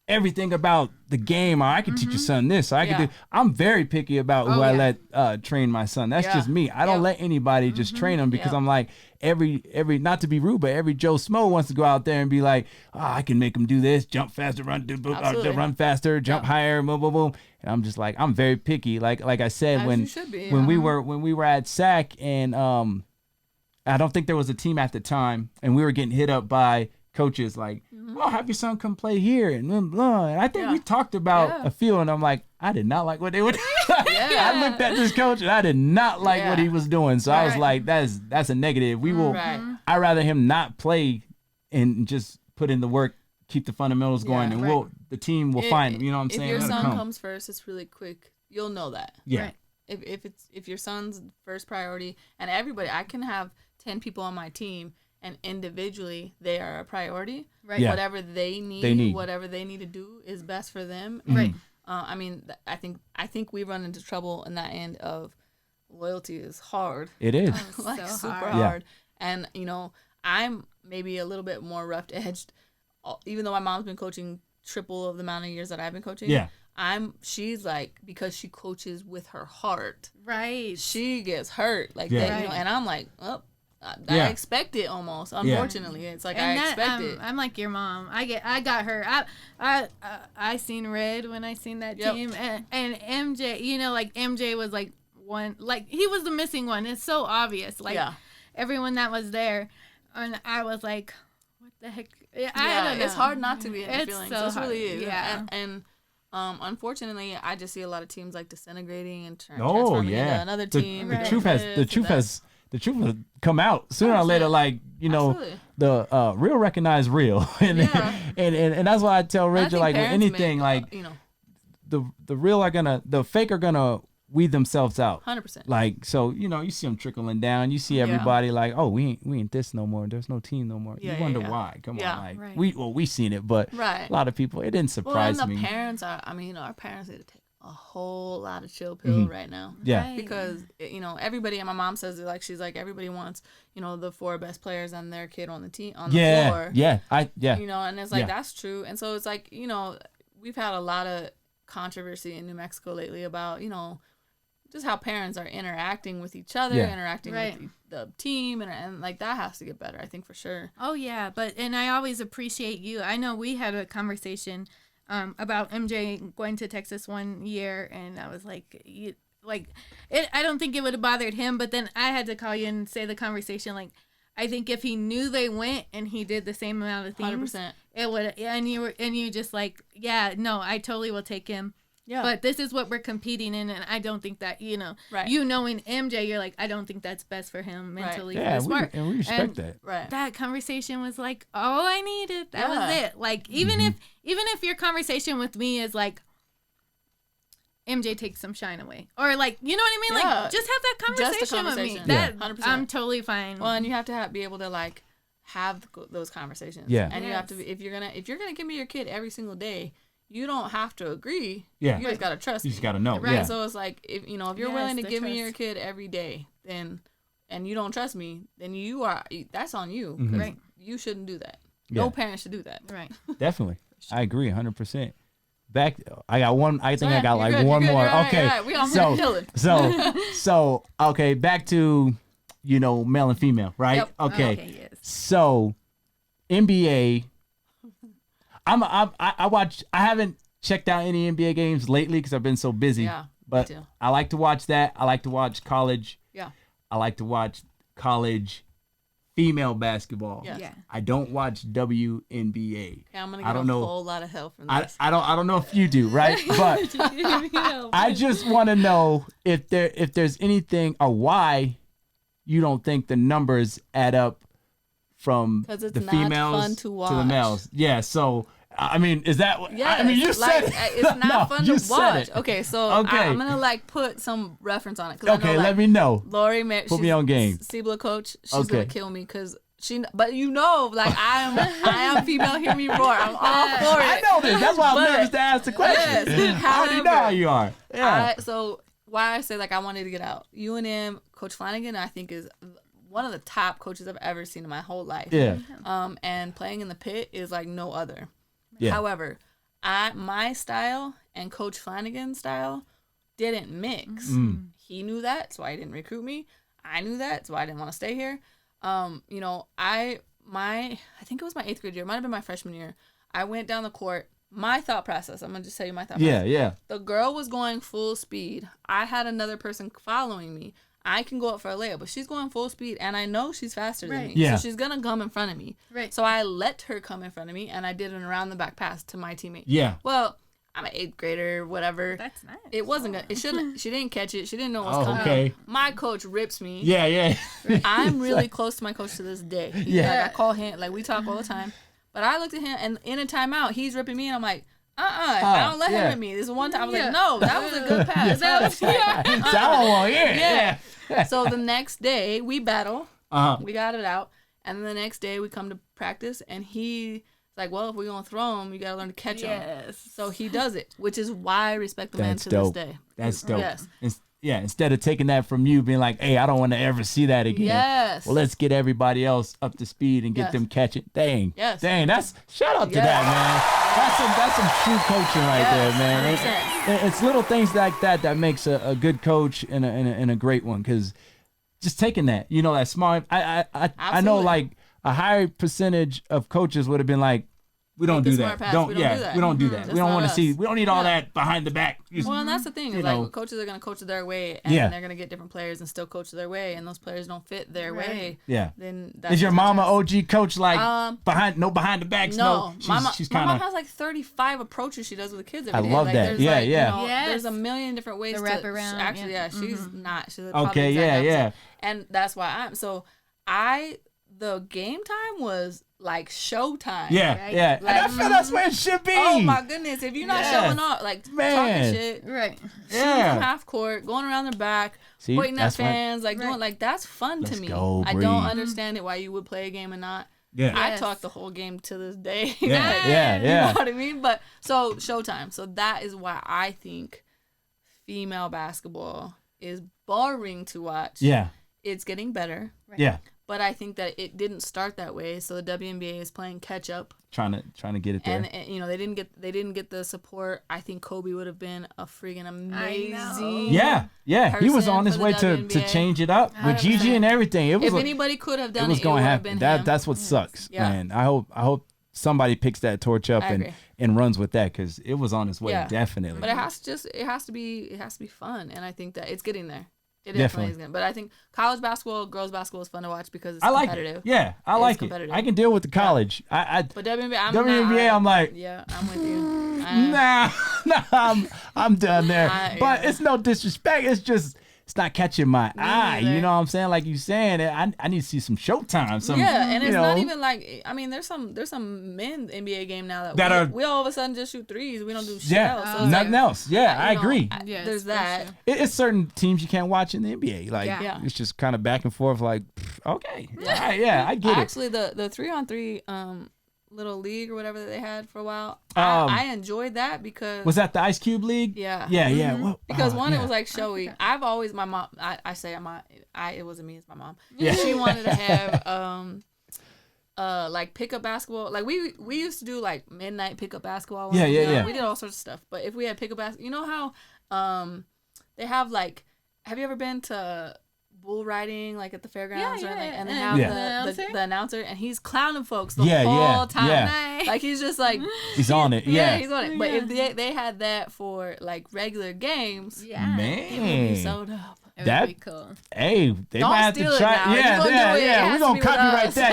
everything about the game, or I can teach your son this, or I can Yeah. do. I'm very picky about who I yeah. let train my son. That's Yeah. just me. I don't let anybody just train him because Yeah. I'm like every not to be rude, but every Joe Smo wants to go out there and be like, oh, I can make him do this, jump faster, Absolutely. run faster, jump higher, boom, boom, boom. And I'm just like, I'm very picky. Like I said, As when you should be, when we were at SAC, and I don't think there was a team at the time, and we were getting hit up by coaches like, oh, have your son come play here, and blah, blah. And I think we talked about a few, and I'm like, I did not like what they were doing. I looked at this coach, and I did not like what he was doing. So I was like, that's a negative. We will. I'd rather him not play and just put in the work, keep the fundamentals going, and the team will find him. You know what I'm saying? If your Let him son come. comes first, it's really quick. You'll know that. Yeah. Right. If your son's first priority, and everybody, I can have 10 people on my team, and individually they are a priority. Right. Yeah. Whatever they need, whatever they need to do is best for them. Right. I mean, I think we run into trouble in that end of loyalty is hard. It is. Like so super hard. hard. And you know, I'm maybe a little bit more rough edged, even though my mom's been coaching triple of the amount of years that I've been coaching. Yeah. She's like, because she coaches with her heart, Right. she gets hurt like Yeah. that, you know. And I'm like, oh, I expect it almost. Unfortunately, it's like And I expect it. I'm like your mom. I got her. I seen red when I seen that team, and MJ. You know, like MJ was like one. Like he was the missing one. It's so obvious. Like everyone that was there, and I was like, what the heck? I don't know. It's hard not to be in the It's feelings. so It really hard. is. Yeah. And unfortunately, I just see a lot of teams like disintegrating and Oh transforming into yeah. another The team. truth has come out sooner or later. Like you know, Absolutely. the real recognize real, and that's why I tell And I Rachel, think like with parents anything, make, like you know, the fake are gonna weed themselves out. 100%. Like so, you know, you see them trickling down. You see everybody like, oh, we ain't this no more. There's no team no more. Yeah, you wonder yeah. why? Come Yeah. on, like Right. we seen it, but Right. a lot of people, it didn't Well, surprise and me. the parents are. I mean, our parents need to take a whole lot of chill pill right now. Yeah. Right. Because, everybody, and my mom says it, like, she's like, everybody wants, the 4 best players and their kid on the team, on the floor. Yeah. And it's like, Yeah. that's true. And so it's like, we've had a lot of controversy in New Mexico lately about, just how parents are interacting with each other, interacting with the team, and like that has to get better, I think, for sure. Oh yeah, and I always appreciate you. I know we had a conversation about MJ going to Texas one year, and I was like, I don't think it would have bothered him, but then I had to call you and say the conversation. Like, I think if he knew they went and he did the same amount of things, 100%. it would. And you just like, yeah, no, I totally will take him. Yeah. But this is what we're competing in, and I don't think that, Right. you knowing MJ, you're like, I don't think that's best for him mentally. Yeah, for sport. we respect that. Right. That conversation was like all I needed. That was it. Like even if your conversation with me is like MJ takes some shine away, or like, you know what I mean? Yeah. Like just have that conversation with me. Yeah. That 100%. I'm totally fine. Well, and you have to be able to like have those conversations. Yeah. And you have to be, if you're gonna give me your kid every single day, you don't have to agree. Yeah. You just gotta trust You me. just gotta know. Right. Yeah. So it's like, if you're Yes, willing to the give me trust. your kid every day, then, and you don't trust me, then that's on you. Mm-hmm. 'Cause Right. You shouldn't do that. Yeah. No parent should do that. Right. Definitely. I agree 100%. Back, I got one. I think I Yeah, got you're like good, one you're good, more. you're right, Okay. you're right. We all So, chilling. so okay. Back to, male and female, right? Yep. Okay. Yes. So, NBA. I watch. I haven't checked out any NBA games lately because I've been so busy. Yeah, But me too. I like to watch that. I like to watch college. Yeah. I like to watch college female basketball. Yeah. Yeah. I don't watch WNBA. Okay, I'm gonna I get don't a know. whole lot of help from I this. don't know if you do, right? But I just want to know if there's anything or why you don't think the numbers add up from 'Cause it's the not females fun to the watch. males. Yeah. So I mean, is that? Yes, I mean, you said it. it's not No, fun you to said watch. it. Okay, so Okay. I'm gonna put some reference on it. 'Cause Okay, I know, let me know. Lori, Put me on game. Cebula coach, she's Okay. gonna kill me because but I am female. Hear me roar. I'm all for it. I know this. That's why I'm But- nervous to ask the question. Yes, I already know how you are. Yeah. So why I say I wanted to get out. UNM, Coach Flanagan, I think is one of the top coaches I've ever seen in my whole life. Yeah. And playing in the pit is like no other. Yeah. However, my style and Coach Flanagan's style didn't mix. He knew that, so he didn't recruit me. I knew that, so I didn't want to stay here. I think it was my 8th grade year. It might have been my freshman year. I went down the court. My thought process. I'm gonna just tell you my thought process. Yeah. The girl was going full speed. I had another person following me. I can go up for a layup, but she's going full speed, and I know she's faster than Right. me. Yeah. So she's gonna come in front of me. Right. So I let her come in front of me, and I did an around the back pass to my teammate. Yeah. Well, I'm an 8th grader, whatever. That's nice. It wasn't good. It shouldn't. She didn't catch it. She didn't know what was Oh, coming. okay. My coach rips me. Yeah. I'm really close to my coach to this day. Yeah. Like, I call him. Like, we talk all the time. But I looked at him, and in a timeout, he's ripping me, and I'm like, I don't let him yeah. rip me. This is one time I was Yeah. like, no, that was a good pass. That was, Yeah. So the next day, we battle. Uh-huh. We got it out. And then the next day, we come to practice, and he's like, well, if we're going to throw him, you got to learn to catch him. Yes. So he does it, which is why I respect the man That's to dope. this day. That's dope. Yes. Instead of taking that from you, being like, hey, I don't want to ever see that again. Yes. Well, let's get everybody else up to speed and get Yes. them catching. Dang. Yes. Dang. That's shout out to Yes. that, man. That's some true coaching right there, man. 100%. It's little things like that makes a good coach and a great one. Because just taking that, that small. I know Absolutely. like a higher percentage of coaches would have been like, we don't the do smart that. pass. We don't do that. We don't do that. That's We don't not want to us. see. We don't need all Yeah. that behind the back. Well, and that's the thing. You Is know. like coaches are going to coach their way, and Yeah. they're going to get different players and still coach their way, and those players don't fit their Right. way. Yeah. Then that's Is your what mama happens. OG coach like behind the backs? No, she's my kind mom of. has like 35 approaches she does with the kids every I day. love Like, that. there's Yeah, like, yeah. Yes. There's a million different ways The to wraparound, actually. yeah. She's not. She's probably Okay, the exact yeah. opposite. And that's why I'm so. The game time was like showtime. Yeah, Right? yeah. Like, and I feel that's where it should be. Oh my goodness! If you're not Yeah. showing up, like Man. talking shit, Right. shooting Yeah. from half court, going around the back, See, pointing at that's why- fans, like Right. doing like that's fun Let's to me. go, I Bree. don't understand it why you would play a game and not. Yeah. I Yes. talk the whole game to this day. Yeah, Like, yeah, You yeah. know what I mean? But so showtime. So that is why I think female basketball is boring to watch. Yeah. It's getting better. Right. Yeah. But I think that it didn't start that way. So the WNBA is playing catch up. Trying to get it there. And you know, they didn't get the support. I think Kobe would have been a freaking amazing. Yeah. He was person on his for way the to WNBA. change it up with 100%. Gigi and everything. It was If anybody could have done was it going would to have been happen. him. That's what sucks, Yeah. man. I hope somebody picks that torch up I and agree. runs with that because it was on its way. Yeah. Definitely. But it has to be fun, and I think that it's getting there. It Definitely. definitely is getting. But I think college basketball, girls basketball is fun to watch because it's I like competitive. it. Yeah, I It's like it. competitive. I can deal with the college. But WNBA, I'm like, yeah, I'm with you. I'm done there. But Yeah. it's no disrespect. It's just it's not catching my eye. neither. You know what I'm saying? Like you saying, I need to see some Showtime. Some And you it's know, not even like, I mean, there's some men NBA game now That are- we all of a sudden just shoot threes. We don't do shit yeah, else. So it's nothing like, else. Yeah, I you know, agree. Yes, there's for that. sure. It's certain teams you can't watch in the NBA. Like Yeah. it's just kind of back and forth. Like okay, yeah, I get it. Actually, the 3-on-3 little league or whatever that they had for a while, Um, I enjoyed that because Was that the Ice Cube League? yeah. Yeah. What- Because oh, one, yeah. it was like showy. I've always, my mom, I say it wasn't me, it's my mom. Yeah. She wanted to have like pickup basketball. Like we used to do like midnight pickup basketball. Yeah, when we yeah, were young. yeah. We did all sorts of stuff. But if we had pickup basketball, you know how they have like, have you ever been to bull riding like at the fairgrounds Yeah, or anything? yeah. And they And have the the announcer, and he's clowning folks the Yeah, yeah, whole time. yeah. Like he's just like He's on it. Yeah. he's on it. But if they had that for like regular games, Yeah. it would be Man. so dope. It That- would be cool. Hey, they Don't might have steal to it try. now. If Yeah, you're gonna do it, it We're has gonna to be with copyright us. that,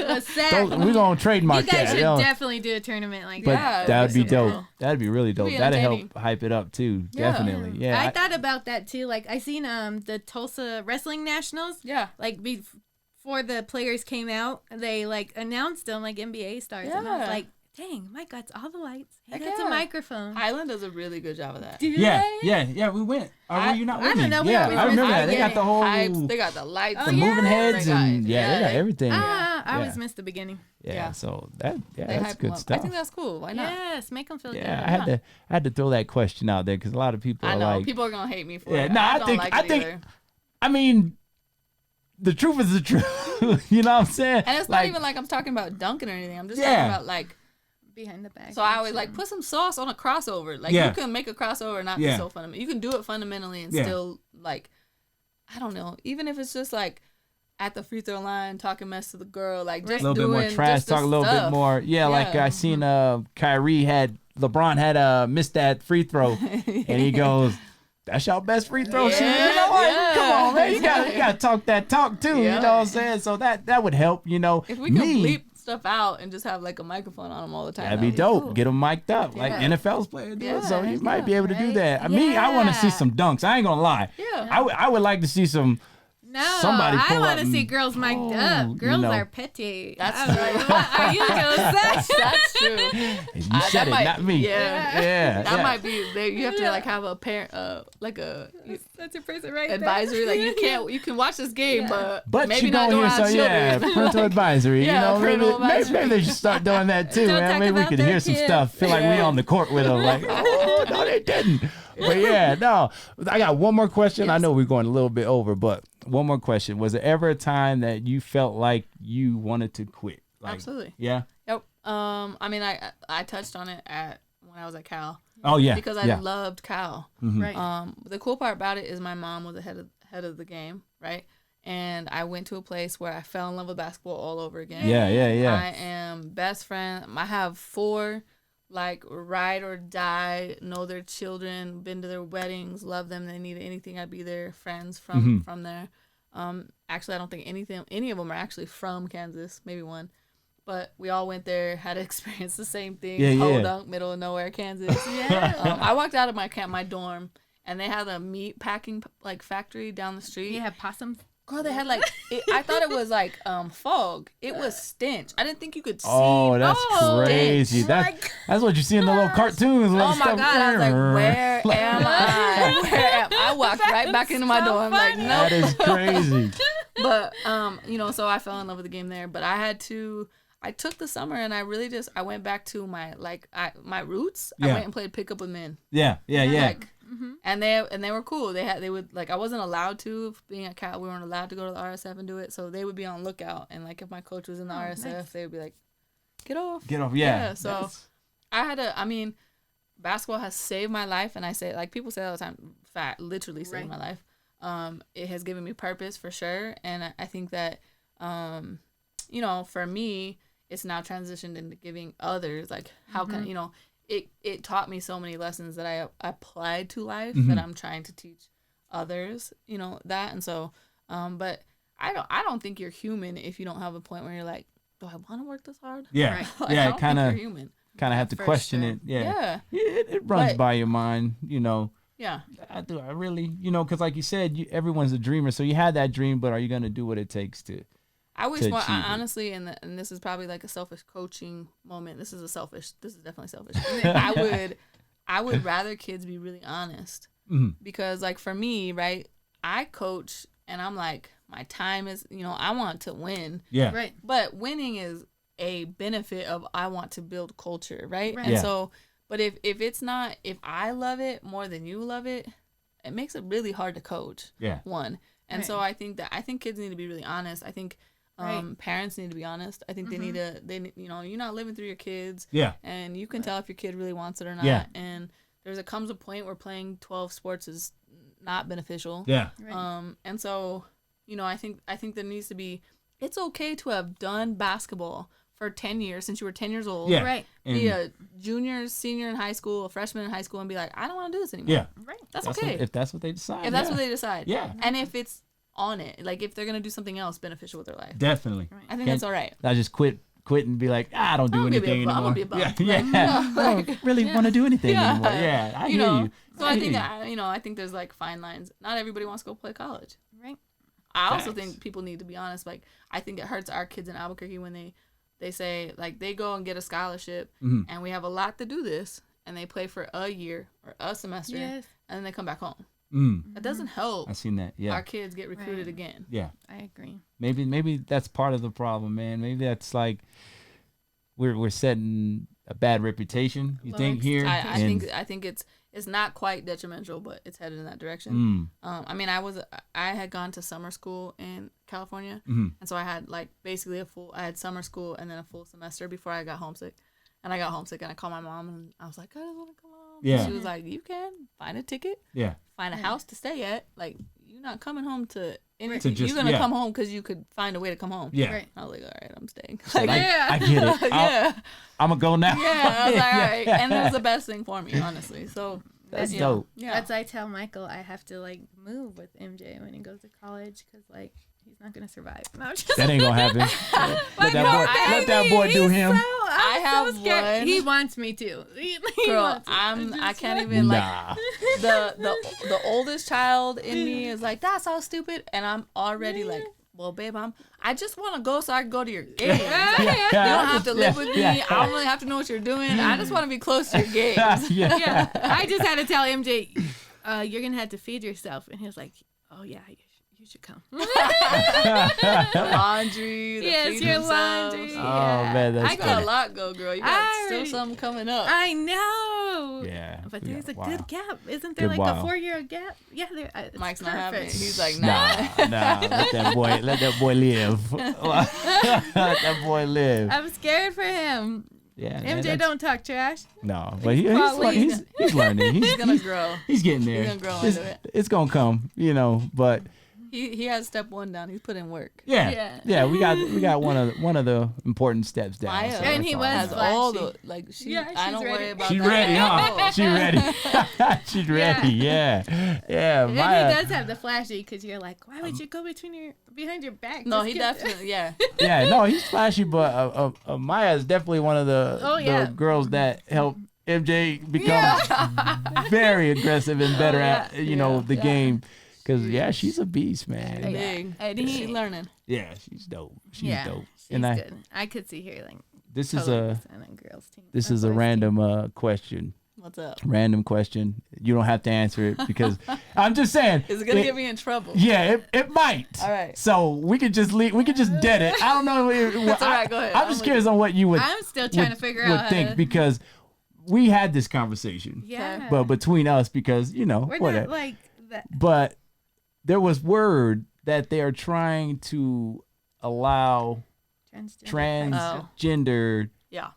What's y'all. that? We're gonna trademark You guys that. should y'all. definitely do a tournament like But Yeah, that. that would be it'd be so dope. cool. That'd be really dope. It'd be That'd help entertaining. hype it up too. Yeah. Definitely. Yeah. I thought about that too. Like I seen the Tulsa Wrestling Nationals. Yeah. Like before the players came out, they like announced them like NBA stars, and I was Yeah. like, dang, Mike got all the lights. He Heck got yeah. a microphone. Highland does a really good job of that. Do Yeah, they? yeah. We went. Or were you not I with don't me? know, we Yeah, always I remember miss that. They got the whole hypes, they got the lights, the Oh, moving yeah. heads They got- and they got yeah. everything. I Yeah. always missed the beginning. Yeah. So that's They hype good them up. stuff. I think that's cool. Why not? Yes, make them feel Yeah, good. I had to throw that question out there because a lot of people I are know like, people are gonna hate me for Yeah, it. no, I don't think- like I it think- either. I mean, the truth is the truth. You know what I'm saying? And it's not even like I'm talking about dunking or anything. I'm just Yeah. talking about like. Behind the back. So I always like put some sauce on a crossover. Like Yeah. you can make a crossover and not Yeah. be so fundamental. You can do it fundamentally and Yeah. still like, I don't know. Even if it's just like at the free throw line talking mess to the girl, like a just little bit doing more trash just the talk, a little bit stuff. more. Yeah, like Yeah. I seen LeBron had missed that free throw, and he goes, "That's y'all best free throw shooter." You know what? Yeah. Come on, man. You gotta talk that talk too. Yeah. You know what I'm saying? So that would help. You know, If we could bleep stuff out and just have like a microphone on them all the time, that'd be dope. cool. Get them mic'd up like Yeah. NFL's players do it. So Yeah, you might be able to do right? that. Me, I want to see Yeah. some dunks. I ain't gonna lie. Yeah. I would like to see some. No, Somebody I pull want up to see and- girls mic'd Oh, up. you Girls know. are petty. That's I'm like, true. what are you gonna say? That's true. You that said it, might- not me. yeah. yeah. That yeah. might be there. You have to like have a parent, like a That's a person right advisory. there. Like you can watch this game, Yeah. But maybe you not go go here, around so yeah, children. parental advisory. Yeah, you know, parental advisory. maybe they should start doing that too. Don't Man. talk Maybe we about could their hear some kids. stuff. Feel like we Yeah. on the court with them. Like, oh no, they didn't. But yeah, no. I got one more question. I Yes. know we're going a little bit over, but one more question. Was there ever a time that you felt like you wanted to quit? Like, Absolutely. Yeah. Yep. I mean, I touched on it when I was at Cal Oh yeah. because I yeah. loved Cal. Right. The cool part about it is my mom was the head of the game, right? And I went to a place where I fell in love with basketball all over again. Yeah. I am best friend. I have 4 like ride or die, know their children, been to their weddings, love them. They need anything, I'd be their friends from there. Actually, I don't think any of them are actually from Kansas. Maybe one, but we all went there, had to experience the same thing. Yeah, yeah. Podunk, middle of nowhere, Kansas. Yeah. I walked out of my dorm, and they had a meat packing like factory down the street. You have possums. Girl, they had like I thought it was like fog. It was stench. I didn't think you could see. Oh, that's crazy. stench. That's what you see in the little cartoons. Oh my god! I was like, where am I? Where am I? I walked right back into my so door. I'm like, funny. no. That is crazy. But so I fell in love with the game there. But I took the summer and I went back to my my roots. I Yeah. went and played pickup with men. Yeah. Like, And they were cool. They would like, I wasn't allowed to, being a cat, we weren't allowed to go to the RSF and do it. So they would be on lookout. And like if my coach was in the RSF, nice. they would be like, get off. Yeah. So I mean, basketball has saved my life. And I say, like people say all the time, literally saved my life. It has given me purpose for sure. And I think that, you know, for me, it's now transitioned into giving others, like how can, you know, it taught me so many lessons that I applied to life that I'm trying to teach others, you know, that. And so, but I don't think you're human if you don't have a point where you're like, do I want to work this hard? Yeah. Right. Like, Yeah. I don't Kind think of, you're human. kind of have to For question sure. it. Yeah. Yeah. It runs But- by your mind, you know. Yeah. I really, you know, because like you said, everyone's a dreamer. So you had that dream, but are you going to do what it takes to? I wish to more, achieve it. honestly, and this is probably like a selfish coaching moment. This is definitely selfish. I would rather kids be really honest because like for me, right, I coach and I'm like, my time is, you know, I want to win. Yeah. Right. But winning is a benefit of I want to build culture, right? Right. And Yeah. so, but if it's not, if I love it more than you love it, it makes it really hard to coach. Yeah. One. And Right. so I think kids need to be really honest. I think Right. parents need to be honest. I think they need to, you know, you're not living through your kids Yeah. and you can tell if your kid really wants it or not. Yeah. And comes a point where playing 12 sports is not beneficial. Yeah. Right. And so, you know, I think there needs to be, it's okay to have done basketball for 10 years since you were 10 years old. Yeah. Right. Be And a junior, senior in high school, a freshman in high school, and be like, I don't want to do this anymore. yeah. Right. That's That's okay. if that's what they decide. If that's yeah. what they decide. Yeah. And if it's on it, like if they're going to do something else beneficial with their life, Definitely. I think Can't- that's all right. I just quit and be like, I don't do I'm gonna be a anything bum. I'm anymore. gonna be a bum. Yeah. Yeah. I don't really want to do anything Yeah. anymore. Yeah. I You hear know, you. so I think, hear you. I think there's like fine lines. Not everybody wants to go play college. Right. I also Facts. think people need to be honest. Like, I think it hurts our kids in Albuquerque when they say, like, they go and get a scholarship and we have a lot to do this and they play for a year or a semester Yes. and then they come back home. Mm. That doesn't help I seen that. Yeah. our kids get recruited Right. again. Yeah. I agree. Maybe that's part of the problem, man. Maybe that's like we're setting a bad reputation. You think here? I And- think it's not quite detrimental, but it's headed in that direction. I mean, I had gone to summer school in California, and so I had like basically I had summer school and then a full semester before I got homesick. And I got homesick and I called my mom and I was like, I just want to come home. Yeah. And she was like, you can find a ticket, Yeah. find a house to stay at. Like, you're not coming home to anything. To just- You're gonna yeah. come home because you could find a way to come home. Yeah. Right. I was like, all right, I'm staying. So Like, I get it. yeah. I'm gonna go now. Yeah, I was like, all right. And it was the best thing for me, honestly. So That's you know, dope. Yeah. That's I tell Michael I have to like move with MJ when he goes to college because like he's not gonna survive. No, I'm just That ain't gonna happen. let that boy do him. I have scared. one. He wants me to. He Girl, wants me. I just can't like- even like Nah. the oldest child in me is like, that's all stupid, and I'm already like, well, babe, I just want to go so I can go to your games. Like, you don't have to live with me. I don't really have to know what you're doing. I just want to be close to your games. Yeah. Yeah, I just had to tell MJ, you're gonna have to feed yourself, and he was like, oh yeah, you should come. The laundry, the Yes, feed your themselves. laundry. Oh yeah. man, that's I got a funny. lot go, girl. You got I still already- something coming up. I know. Yeah. But we there's got- a wow. good gap. Isn't there Good like while. a 4-year gap? Yeah, it's Mike's not having it. perfect. He's like, nah. Nah. Let that boy live. Let that boy live. I'm scared for him. Yeah. man, MJ that's- don't talk trash. No, but Probably. he's learning. He's gonna grow. He's getting there. He's gonna grow it's, into it. it's gonna come, you know. But He has step 1 down. He's put in work. yeah, Yeah. we got one of the important steps down. Maya so And that's he all was right. Has flashy. all the like. She, Yeah, I she's don't ready. worry about She that. ready, huh? She ready. She's ready. Yeah. And Maya. he does have the flashy because you're like, why would you go behind your back? No, Just he get- definitely. Yeah. Yeah, no, he's flashy, but Maya is definitely one of the, Oh, yeah. the girls that help MJ become very aggressive and better at the Yeah. game. Cause she's a beast, man. Yeah. Big. And She he, learning. Yeah, she's dope. She's yeah, dope. she's And good. I could see her like this is totally a on a girls team. this or is a boys team. random question. What's up? Random question. You don't have to answer it because I'm just saying. Is it gonna get me in trouble? Yeah, it might. All right. So we could just leave. We could just dead it. I don't know. That's all right, go ahead. I'm I'm just with curious on what you would. I'm still trying to figure out how think to- because we had this conversation, Yeah. but between us, because We're whatever. not like that. But there was word that they are trying to allow transgender Yeah.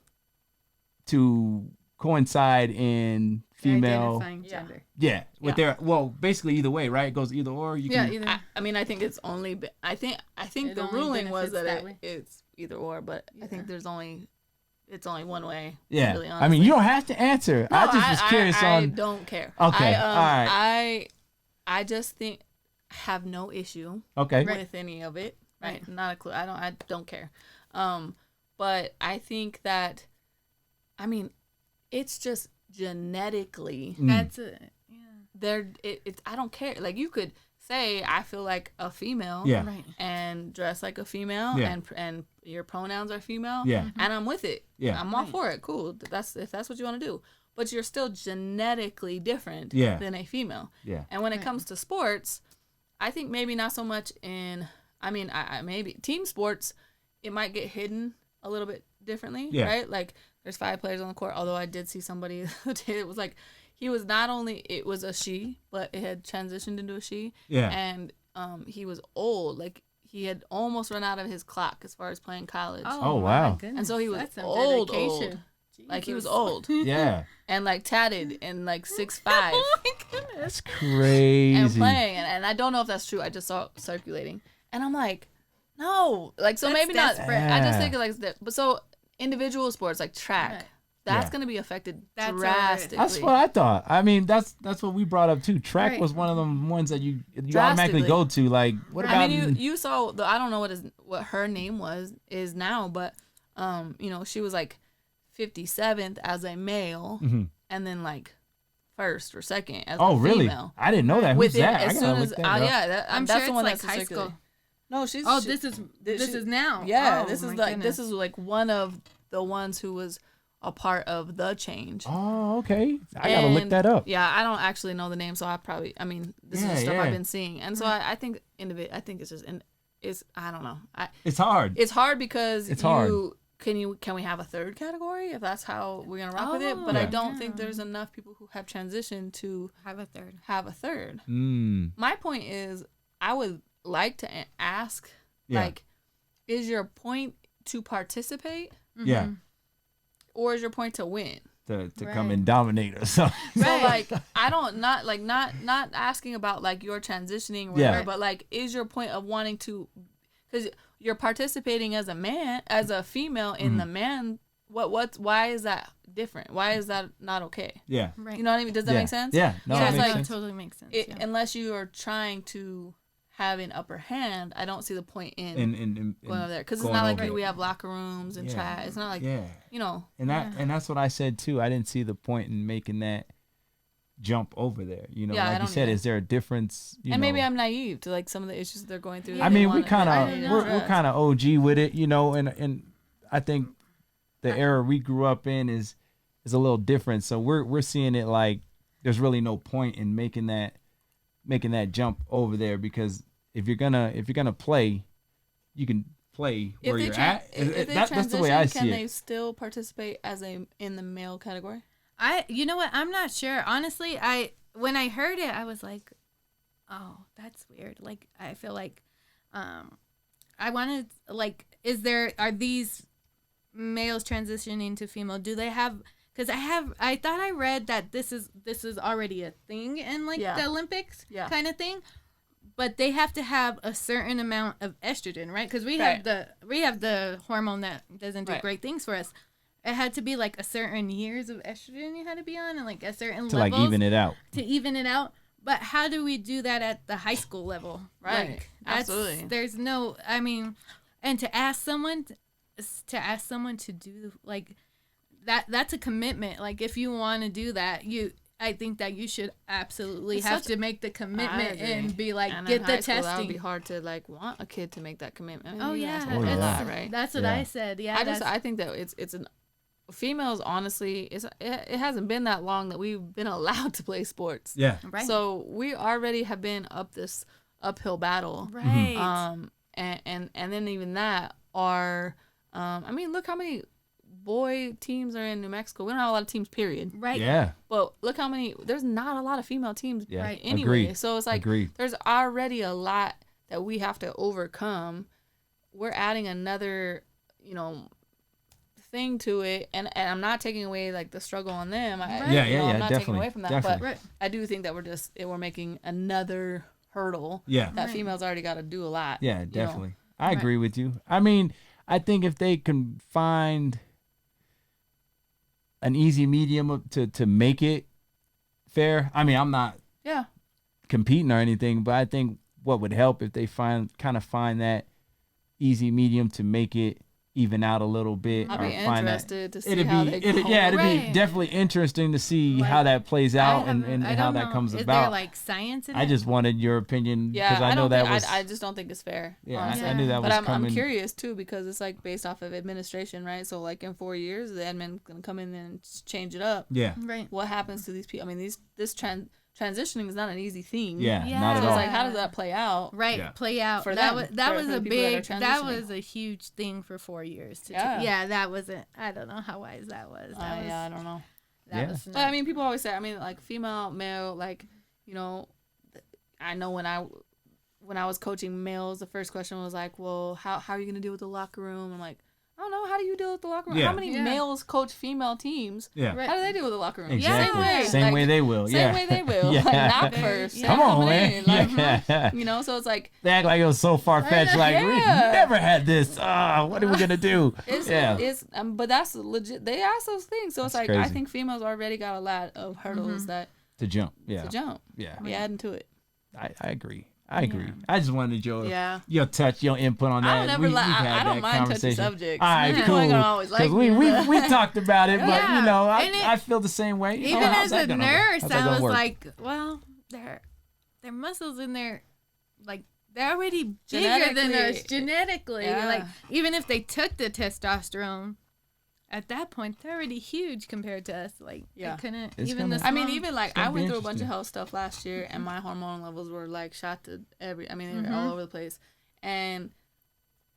to coincide in female. Identifying gender. Yeah, with their basically either way, right? It goes either or. You can. Either. I mean, I think it's only. I think It the only ruling was benefits that that way. it's either or, but I think it's only one way. Yeah, Really, I mean, you don't have to answer. No, I just was curious I on. don't care. Okay, all right. I just think have no issue Okay. with any of it. Right. Not a clue. I don't care. But I think that, I mean, it's just genetically. That's it. Yeah. It's I don't care. Like, you could say I feel like a female. Yeah. Right. And dress like a female. Yeah. And your pronouns are female. Yeah. And I'm with it. Yeah. I'm all for it. Cool. If that's what you want to do. But you're still genetically different Yeah. than a female. Yeah. And when it comes to sports, I think maybe not so much in. I mean, I maybe team sports, it might get hidden a little bit differently, right? Like, there's 5 players on the court. Although I did see somebody it was like he was not only it was a she, but it had transitioned into a she. Yeah. And he was old, like he had almost run out of his clock as far as playing college. Oh, wow. My goodness. And so he was That's some old. dedication. Like, he was Jesus. old Yeah. and like tatted and like 6'5". Oh my goodness. That's crazy. And playing, and I don't know if that's true. I just saw it circulating, and I'm like, no, like, so That's maybe not. desperate. I just think like that. But so individual sports like track, Right. that's Yeah. gonna be affected That's drastically. That's what I thought. I mean, that's what we brought up too. Track Right. was one of them ones that you Drastically. automatically go to. Like, what about? I mean, you saw the, I don't know what her name is now, but she was like 57th as a male, and then like first or second as oh, a really? female. I didn't know that. Who's Within, that? as I soon gotta as look that up. I'm that's sure the one it's that's like high circulating. school. No, she's. Oh, she- this she- is now. Yeah, Oh, this is my like goodness. this is like one of the ones who was a part of the change. Oh, okay. I gotta look that up. Yeah, I don't actually know the name, so this is the stuff I've been seeing, and so I think I think it's just it's I don't know. It's hard. It's hard because It's hard. Can we have a third category if that's how we're gonna rock with it? But I Yeah. don't think there's enough people who have transitioned to Have a third. have a third. Mm. My point is, I would like to ask, Yeah. like, is your point to participate, Yeah. or is your point to win? To Right. come and dominate or something. So Right. like, I don't not asking about like your transitioning or whatever, Yeah. but like, is your point of wanting to, because you're participating as a man, as a female in the man. Why is that different? Why is that not okay? Yeah. Right. You know what I mean? Does that Yeah. make sense? Yeah. No, Yeah, that it's makes like- sense. Totally makes sense. It, yeah. Unless you are trying to have an upper hand, I don't see the point in in going over there, because it's going not like over we it. have locker rooms and Yeah. chat. It's not like Yeah. And that's what I said too. I didn't see the point in making that jump over there. Yeah, I like you don't said, either. is there a difference? and maybe I'm naive to like some of the issues they're going through. I They mean, we wanna- kind they of wanna we're address. kind of OG with it, and I think the era we grew up in is a little different. So we're seeing it like there's really no point in making that jump over there, because if you're gonna play, you can play where you're at. If they That's the way I transition, see can it. they still participate as in the male category? You know what? I'm not sure. Honestly, when I heard it, I was like, oh, that's weird. Like, I feel like, I wanted, like, are these males transitioning to female? Do they have, because I thought I read that this is already a thing in like Yeah. the Olympics Yeah. kind of thing. But they have to have a certain amount of estrogen, right? Because we Right. have the hormone that doesn't do Right. great things for us. It had to be like a certain years of estrogen you had to be on, and like a certain To levels like even it out. to even it out. But how do we do that at the high school level? Right. Like, Absolutely. There's no. I mean, and to ask someone to do like that. That's a commitment. Like, if you want to do that, I think that you should absolutely It's have such- to make the commitment I agree. and be like, And get in the high school, That would be testing. hard to like want a kid to make that commitment. Oh You yeah, guys Oh, know yeah. that, right? That's what Yeah. I said. Yeah, I think that it's an females, honestly, it hasn't been that long that we've been allowed to play sports. Yeah. right. So we already have been up this uphill battle. right. And then even that are I mean, look how many boy teams are in New Mexico. We don't have a lot of teams, period. Right. Yeah. But look how many. There's not a lot of female teams. Yeah. Right. Anyway, Agreed. so it's like Agreed. there's already a lot that we have to overcome. We're adding another, thing to it, and I'm not taking away like the struggle on them. Right. I'm not taking definitely, away from that, definitely. but I do think that we're making another hurdle. Yeah. That Right. females already got to do a lot. Yeah, you know. definitely. I agree with you. I mean, I think if they can find an easy medium to make it fair. I mean, I'm not Yeah. competing or anything, but I think what would help if they find that easy medium to make it even out a little bit. I'll or be find interested to see it'd how be, they go. it'd be Right. definitely interesting to see Like, how that plays out I and don't how know. that comes Is about. there like science in it? I just wanted your opinion Yeah, because I know don't that think, was. I just don't think it's fair. Yeah, honestly. I knew that But was I'm coming. curious too because it's like based off of administration, right? So like in 4 years, the admin gonna come in and change it up. Yeah, Right. What happens to these people? I mean, this transitioning is not an easy thing. yeah, Yeah. not So at it's all. like, how does that play out? Right, Yeah. play out For that them, was that for was the a people that are big that transitioning. was a huge thing for 4 years. Yeah. That wasn't. I don't know how wise that was. That was Yeah, I don't know. that Yeah. was. But I mean, people always say, I mean, like female, male, like, I know when I was coaching males, the first question was like, well, how are you gonna deal with the locker room? I'm like, I don't know. How do you deal with the locker room? Yeah. How many Yeah. males coach female teams? Yeah, Right. How do they deal with the locker room? exactly. Yeah. Same Like, way they will. Same yeah, way they will. Yeah. Like, not Very- first. yeah. Come on, coming man. in, like, Yeah. So it's like, They act like it was so far fetched. Like we Yeah. never had this. What are we gonna do? it's but that's legit. They ask those things. So it's That's like, I crazy. think females already got a lot of hurdles that To jump. Yeah, to jump. yeah. Be adding to it. I agree. I agree. I just wanted your Yeah. touch, your input on that. I don't ever We've I had don't that mind touchy conversation. subjects. All right, People cool. ain't gonna always like Because me, but- we talked about it, but Yeah. And I feel the same way. Even How's as that a gonna- nurse, how's that I gonna was work? like, well, their muscles in there, like they're already bigger than Genetically. us genetically. Yeah. Like even if they took the testosterone, at that point they're already huge compared to us. Like Yeah. I couldn't It's even gonna- the I mean, small- even like gonna I be went through a bunch of interesting. health stuff last year, and my hormone levels were like shot to they were all over the place. And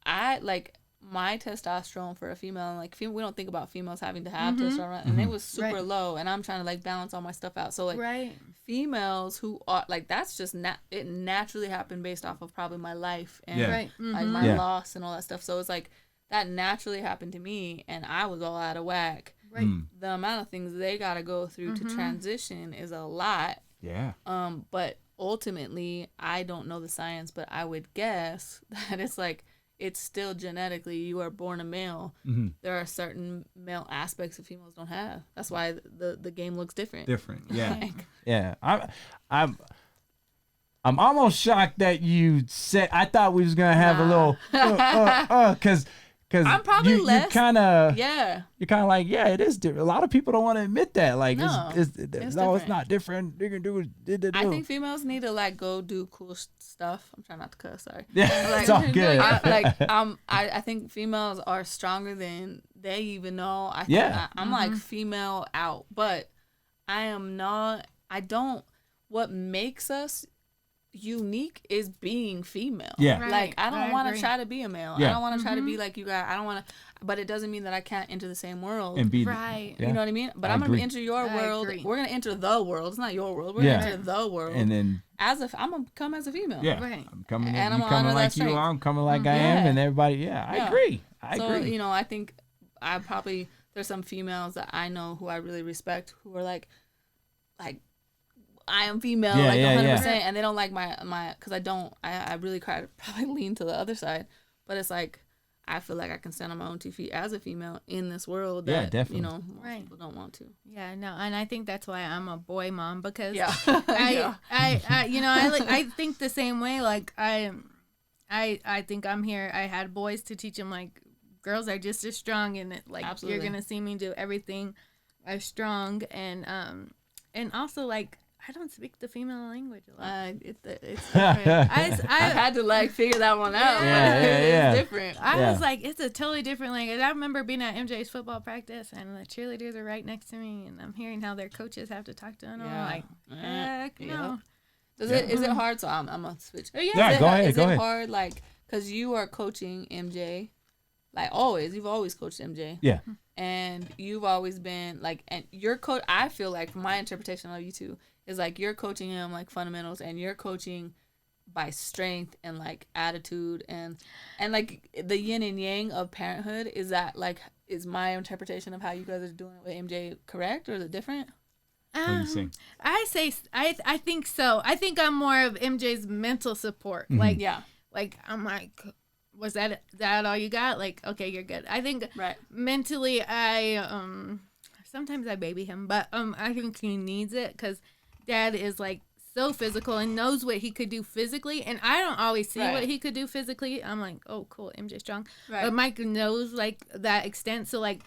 I like my testosterone for a female, like we don't think about females having to have testosterone, and it was super Right. low. And I'm trying to like balance all my stuff out. So like right. females who are like that's just it naturally happened based off of probably my life and Yeah. Right. like Mhm. my Yeah. loss and all that stuff. So it's like that naturally happened to me, and I was all out of whack. Right. The amount of things they got to go through to transition is a lot. Yeah. But ultimately, I don't know the science, but I would guess that it's like it's still genetically you are born a male. Mm-hmm. There are certain male aspects that females don't have. That's why the game looks different. Different. Yeah. Like, Yeah. I'm almost shocked that you said. I thought we was gonna have a little because I'm probably you less- kind of yeah. you're kind of like, yeah, it is different. A lot of people don't want to admit that. Like, No, it's it's no, it's different. not different. You can do it. I think females need to like go do cool stuff. I'm trying not to cuss. Sorry. Yeah, Like, it's all good. I think females are stronger than they even know. Yeah. I'm like female out, but I am not. I don't. What makes us unique is being female. Yeah. Right. Like I I don't want to agree. try to be a male. Yeah. I don't want to try to be like you guys. I don't want to. But it doesn't mean that I can't enter the same world. and be Right. Yeah. You know what I mean? But I I'm gonna agree. enter your I world. agree. We're gonna enter the world. It's not your world. We're Yeah. gonna enter the world. and then I'm gonna come as a female. yeah, Right. I'm coming. And You I'm gonna coming honor like that you strength. are. I'm coming like I am, Yeah. and everybody. Yeah, I Yeah. agree. I So agree. I think I probably there's some females that I know who I really respect who are like I am female, Yeah, like yeah, 100%, yeah. and they don't like my because I really try to probably lean to the other side, but it's like I feel like I can stand on my own 2 feet as a female in this world that Yeah, definitely. most Right. people don't want to. Yeah, no, and I think that's why I'm a boy mom because Yeah. I, Yeah. I think the same way. Like I think I'm here. I had boys to teach them like girls are just as strong, and like Absolutely. you're gonna see me do everything as strong, and also like I don't speak the female language a lot. It's different. I I had to like figure that one out. Yeah, but yeah, yeah. It's different. I Yeah. was like, it's a totally different language. I remember being at MJ's football practice, and the cheerleaders are right next to me, and I'm hearing how their coaches have to talk to them. Yeah. I'm like, heck Yeah. no. Is it hard? So I'm gonna switch. Yeah, Yeah, go ahead, Is go it ahead. hard, like, because you are coaching MJ, like always? You've always coached MJ. Yeah. and you've always been like, and your coach, I feel like from my interpretation of you two is like you're coaching him like fundamentals, and you're coaching by strength and like attitude and like the yin and yang of parenthood. Is that like, is my interpretation of how you guys are doing it with MJ correct, or is it different? What do you think? I think so. I think I'm more of MJ's mental support. Mm-hmm. Like, Yeah. like I'm like, was that all you got? Like, okay, you're good. I think Right. mentally, sometimes I baby him, but I think he needs it because Dad is like so physical and knows what he could do physically, and I don't always see what he could do physically. I'm like, oh, cool, MJ strong. Right. But Mike knows like that extent, so like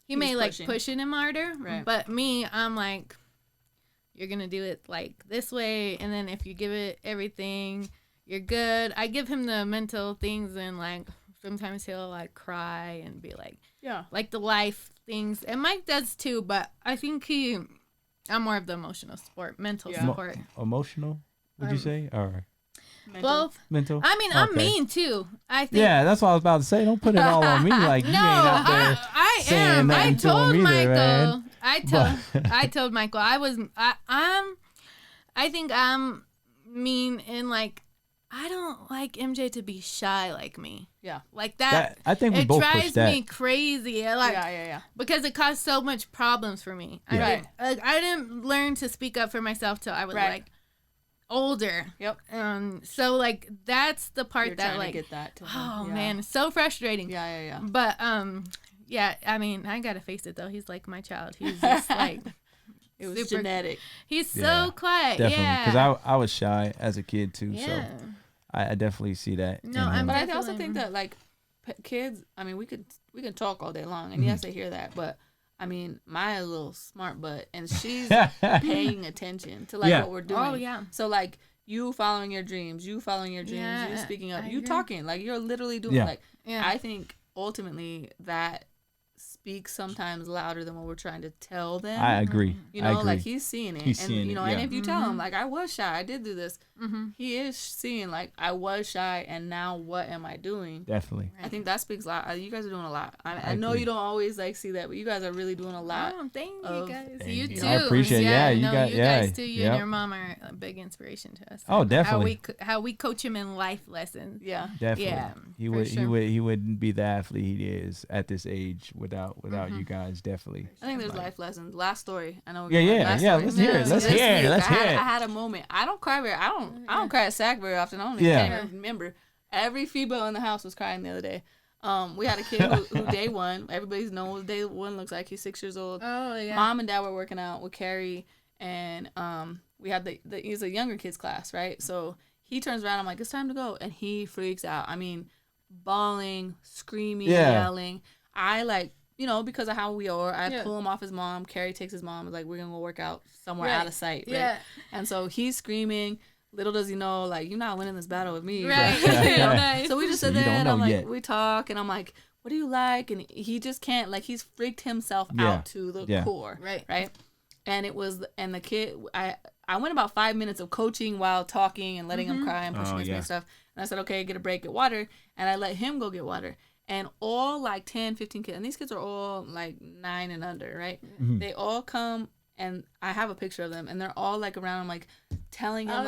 he may like pushing him harder. Right. But me, I'm like, you're gonna do it like this way, and then if you give it everything, you're good. I give him the mental things, and like sometimes he'll like cry and be like, yeah, like the life things, and Mike does too. But I think I'm more of the emotional support, mental support. Emotional? Would you say, or both? Mental. I mean, I'm mean too. I think. Yeah, that's what I was about to say. Don't put it all on me. Like, you ain't out there I saying am. I nothing to him told either, Michael. man. I told Michael. I think I'm mean and like I don't like MJ to be shy like me. Yeah. Like that. I think we it both push drives that. me crazy. Like, yeah. because it caused so much problems for me. Yeah. I didn't learn to speak up for myself till I was like older. Yep. So like that's the part You're that trying like to get that to him. oh Yeah. man, it's so frustrating. Yeah. But yeah, I mean, I gotta face it though. He's like my child. He's just like it was genetic. He's so quiet. Definitely, yeah. because I was shy as a kid too. Yeah. So I definitely see that. No, in him. But I also think that like kids, I mean, we can talk all day long, and yes, they hear that, but I mean, Maya's a little smart butt, and she's paying attention to like what we're doing. Oh yeah. So like you following your dreams, you speaking up, you talking, like you're literally doing like. Yeah. I think ultimately that speaks sometimes louder than what we're trying to tell them. I agree. You know, like he's seeing it, He's and seeing you know, it, and yeah. if you tell him like I was shy, I did do this, he is seeing like I was shy, and now what am I doing? Definitely. I think that speaks loud. You guys are doing a lot. I know you don't always like see that, but you guys are really doing a lot. Oh, thank you guys. You too. I appreciate it. Yeah, you guys too. You and your mom are a big inspiration to us. Oh, definitely. How we coach him in life lessons. Yeah, definitely. Yeah, he wouldn't be the athlete he is at this age without you guys. Definitely. I think there's life lessons. Last story. I know. Yeah. Let's hear it. Let's hear it. I had a moment. I don't cry very. I don't cry at SAC very often. I can't even remember. Every female in the house was crying the other day. We had a kid who day one. Everybody knows what day one looks like. He's 6 years old. Oh yeah. Mom and dad were working out with Carrie, and we had he's a younger kids class, right? So he turns around. I'm like, it's time to go, and he freaks out. I mean, bawling, screaming, yelling. I like. You know, because of how we are, I pull him off his mom. Carrie takes his mom. Like, we're going to go work out somewhere out of sight. Right? Yeah. And so he's screaming. Little does he know, like, you're not winning this battle with me. Right. You know? Nice. So we just sit there and I'm like, yet. we talk and I'm like, what do you like? And he just can't, like, he's freaked himself out to the core. Right. And and the kid, I went about 5 minutes of coaching while talking and letting him cry and pushing me and stuff. And I said, okay, get a break, get water. And I let him go get water. And all like 10, 15 kids, and these kids are all like 9 and under, right? Mm-hmm. They all come, and I have a picture of them, and they're all like around him, like telling him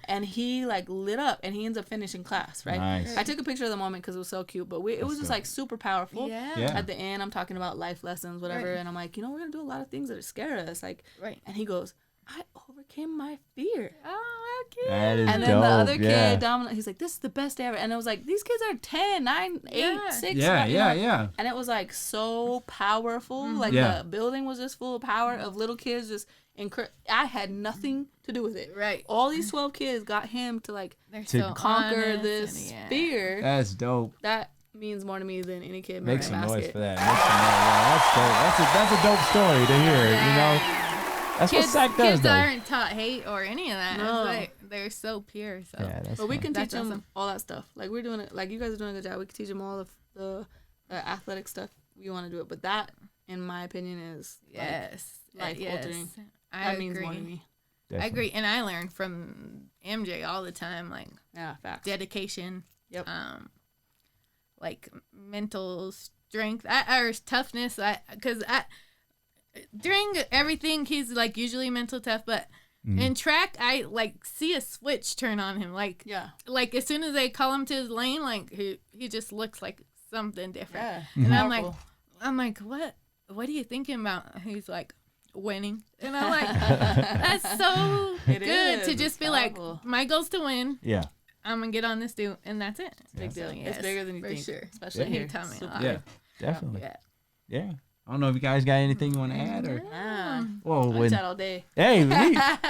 and he like lit up, and he ends up finishing class, right? Nice. I took a picture of the moment because it was so cute, but it was just like super powerful. Yeah. At the end, I'm talking about life lessons, whatever, and I'm like, you know, we're gonna do a lot of things that scare us, like, and he goes, I overcame my fear. Oh, how cute. That is and then dope. the other kid, Dominic, he's like, this is the best day ever. And I was like, these kids are 10, 9, 8, 6. Yeah. And it was like so powerful. Like the building was just full of power of little kids just I had nothing to do with it. Right. All these 12 kids got him to like to conquer this fear. That's dope. That means more to me than any kid. Make some noise for that. That's a dope story to hear, you know? That's what SAC does, kids though. aren't taught hate or any of that. No. It's like, they're so pure. So. Yeah, that's but we can teach them awesome. all that stuff. Like we're doing it. Like you guys are doing a good job. We can teach them all of the athletic stuff. You want to do it, but that, in my opinion, is life altering. That means more to me. Definitely. I agree, and I learned from MJ all the time. Like facts. dedication. Yep. Like mental strength or toughness. Because during everything, he's like usually mental tough, but in track, I like see a switch turn on him. Like, like as soon as they call him to his lane, like he just looks like something different. Yeah. And Powerful. I'm like, what are you thinking about? He's like, winning. And I'm like, that's so good to just be powerful. like, my goal's to win. Yeah. I'm gonna get on this dude, and that's it. Big deal. Yes, It's bigger than you for think. sure. Especially He here. taught me a Super lot. Yeah. Definitely. Yeah. Yeah. I don't know if you guys got anything you want to add or. Yeah. Well, I when, chat all day. hey,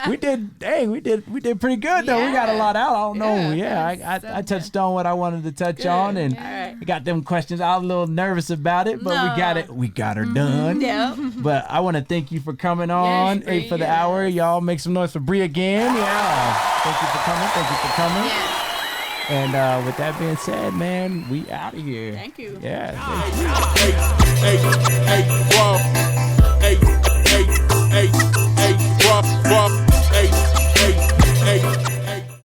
we did pretty good though. We got a lot out. I don't know. Yeah, I touched on what I wanted to touch on, and I got them questions. I was a little nervous about it, but we got it. We got her done. Yeah. But I want to thank you for coming on. Bree, Hey, for the hour, y'all make some noise for Bree again. Yeah. Thank you for coming. Thank you for coming. Yes. And with that being said, man, we out of here. Thank you. Yeah. Hey, hey,